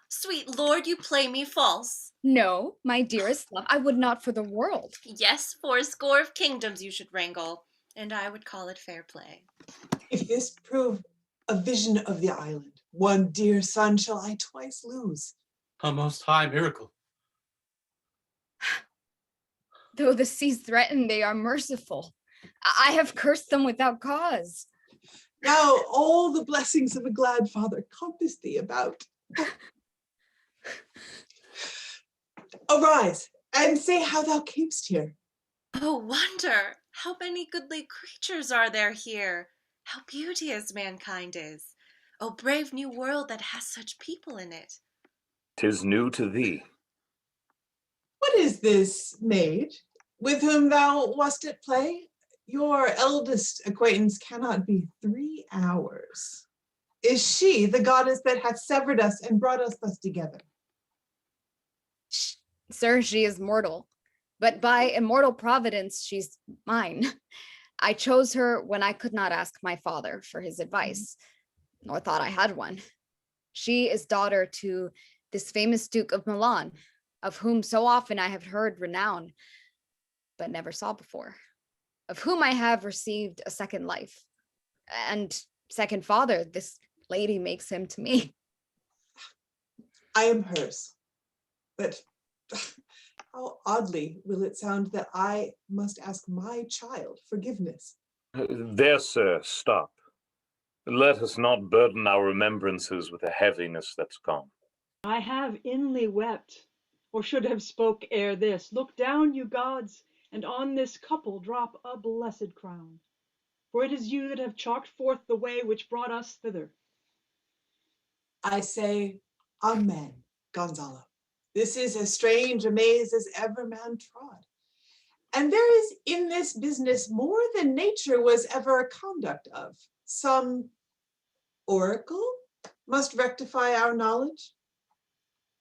Sweet lord, you play me false. No, my dearest love, I would not for the world. Yes, for a score of kingdoms you should wrangle, and I would call it fair play. If this prove a vision of the island, one dear son shall I twice lose. A most high miracle. Though the seas threaten, they are merciful. I have cursed them without cause. Now all the blessings of a glad father compass thee about. Arise, and say how thou camest here. Oh, wonder! How many goodly creatures are there here! How beauteous mankind is! Oh, brave new world that has such people in it! 'Tis new to thee. What is this maid with whom thou wast at play? Your eldest acquaintance cannot be 3 hours. Is she the goddess that hath severed us and brought us thus together? Sir, she is mortal, but by immortal providence, she's mine. I chose her when I could not ask my father for his advice, nor thought I had one. She is daughter to this famous Duke of Milan, of whom so often I have heard renown, but never saw before, of whom I have received a second life, and second father, this lady makes him to me. I am hers, but how oddly will it sound that I must ask my child forgiveness? There, sir, stop. Let us not burden our remembrances with a heaviness that's gone. I have inly wept, or should have spoke ere this. Look down, you gods, and on this couple drop a blessed crown. For it is you that have chalked forth the way which brought us thither. I say, Amen, Gonzalo. This is as strange a maze as ever man trod. And there is in this business more than nature was ever a conduct of. Some oracle must rectify our knowledge.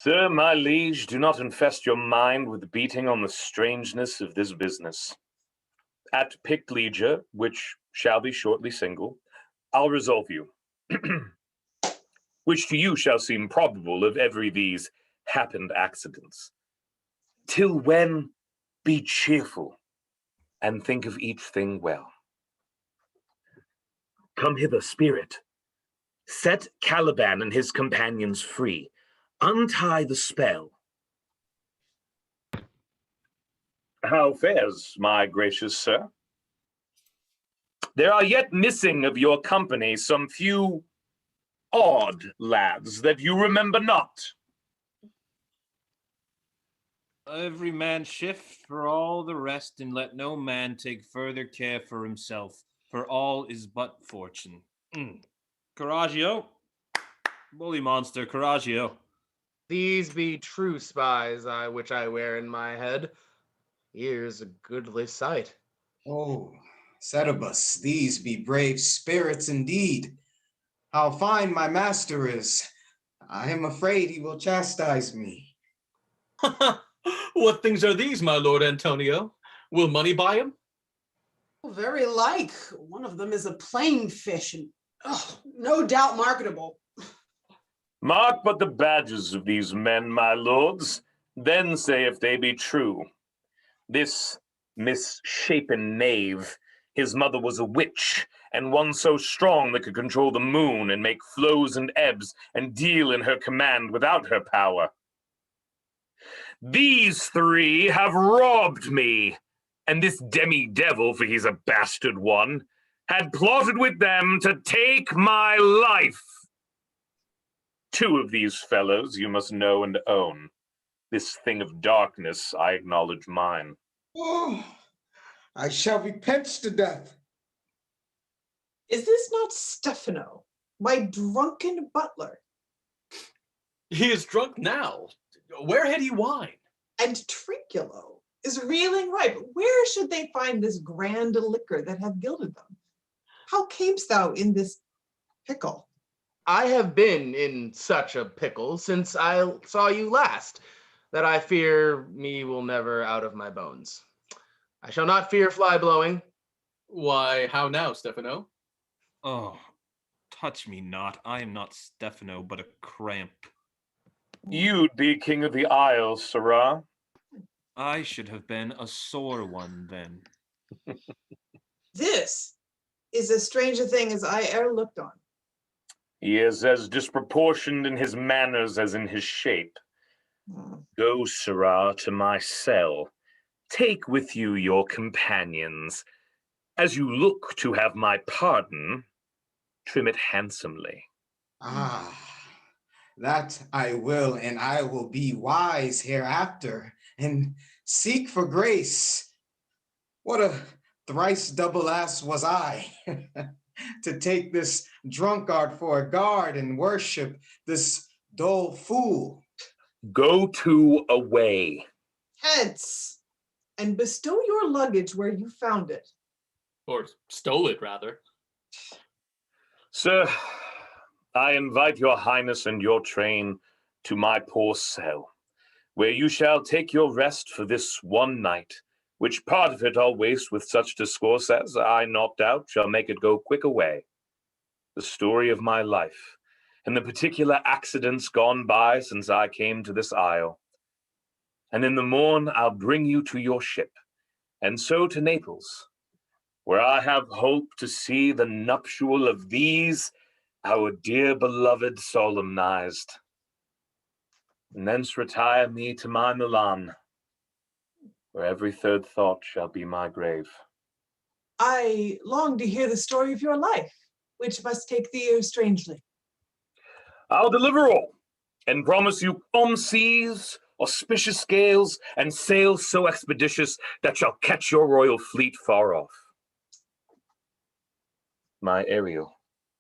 Sir, my liege, do not infest your mind with beating on the strangeness of this business. At picked leisure, which shall be shortly single, I'll resolve you, which to you shall seem probable of every these happened accidents. Till when, be cheerful, and think of each thing well. Come hither, spirit. Set Caliban and his companions free. Untie the spell. How fares, my gracious sir? There are yet missing of your company some few odd lads that you remember not. Every man shift for all the rest, and let no man take further care for himself, for all is but fortune. Coraggio. Bully monster, Coraggio. These be true spies, which I wear in my head. Here's a goodly sight. Oh, Setibus, these be brave spirits indeed. How fine my master is. I am afraid he will chastise me. What things are these, my lord Antonio? Will money buy him? Very like. One of them is a plain fish, and no doubt marketable. Mark but the badges of these men, my lords, then say if they be true. This misshapen knave, his mother was a witch, and one so strong that could control the moon and make flows and ebbs and deal in her command without her power. These three have robbed me, and this demi-devil, for he's a bastard one, had plotted with them to take my life. 2 of these fellows you must know and own. This thing of darkness I acknowledge mine. Oh, I shall be pinched to death. Is this not Stephano, my drunken butler? He is drunk now. Where had he wine? And Trinculo is reeling ripe. Where should they find this grand liquor that hath gilded them? How camest thou in this pickle? I have been in such a pickle since I saw you last, that I fear me will never out of my bones. I shall not fear fly blowing. Why, how now, Stephano? Oh, touch me not. I am not Stephano, but a cramp. You'd be king of the Isles, sirrah. I should have been a sore one then. This is as strange a thing as I e'er looked on. He is as disproportioned in his manners as in his shape. Go, sirrah, to my cell. Take with you your companions. As you look to have my pardon, trim it handsomely. Ah, that I will, and I will be wise hereafter, and seek for grace. What a thrice double ass was I, to take this drunkard for a guard and worship this dull fool. Go to away. Hence, and bestow your luggage where you found it. Or stole it, rather. Sir, I invite your highness and your train to my poor cell, where you shall take your rest for this one night, which part of it I'll waste with such discourse as, I not doubt, shall make it go quick away. The story of my life, and the particular accidents gone by since I came to this isle. And in the morn I'll bring you to your ship, and so to Naples, where I have hope to see the nuptial of these, our dear beloved, solemnized. And thence retire me to my Milan, where every third thought shall be my grave. I long to hear the story of your life, which must take the ear strangely. I'll deliver all, and promise you calm seas, auspicious gales, and sails so expeditious that shall catch your royal fleet far off. My Ariel,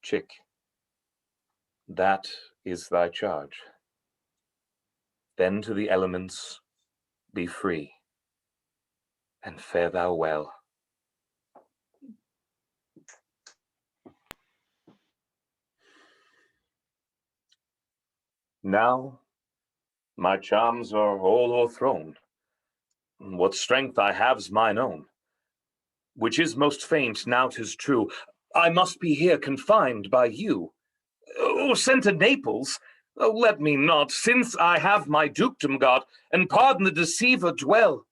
chick, that is thy charge. Then to the elements, be free, and fare thou well. Now, my charms are all o'erthrown. What strength I have's mine own, which is most faint, now 'tis true. I must be here confined by you, or sent to Naples. Oh, let me not, since I have my dukedom got, and pardon the deceiver, dwell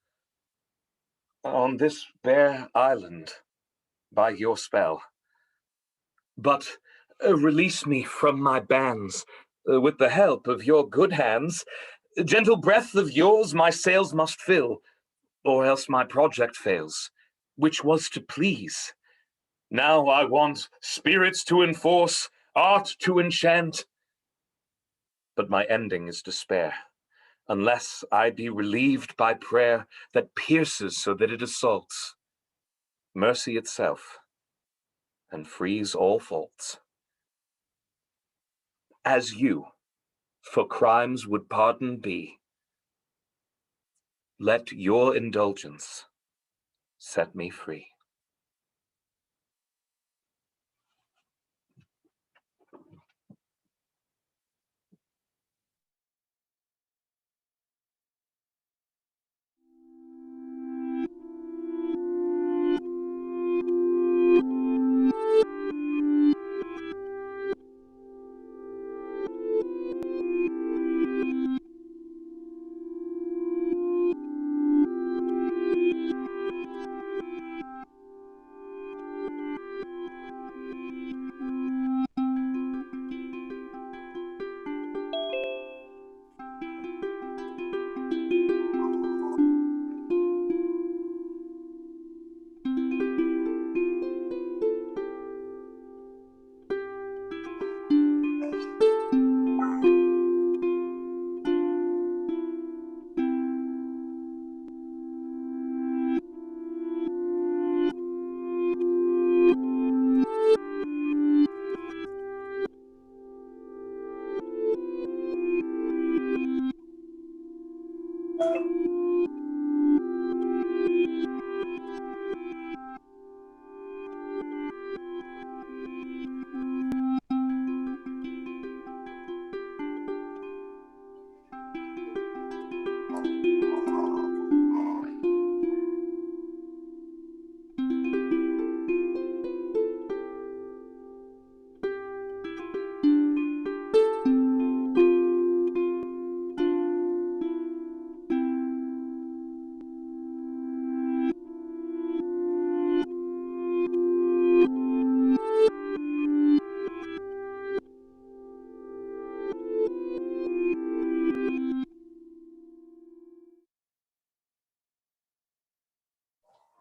on this bare island by your spell. But release me from my bands, with the help of your good hands. Gentle breath of yours my sails must fill, or else my project fails, which was to please. Now I want spirits to enforce, art to enchant. But my ending is despair, unless I be relieved by prayer that pierces so that it assaults mercy itself and frees all faults. As you, for crimes would pardon be, let your indulgence set me free.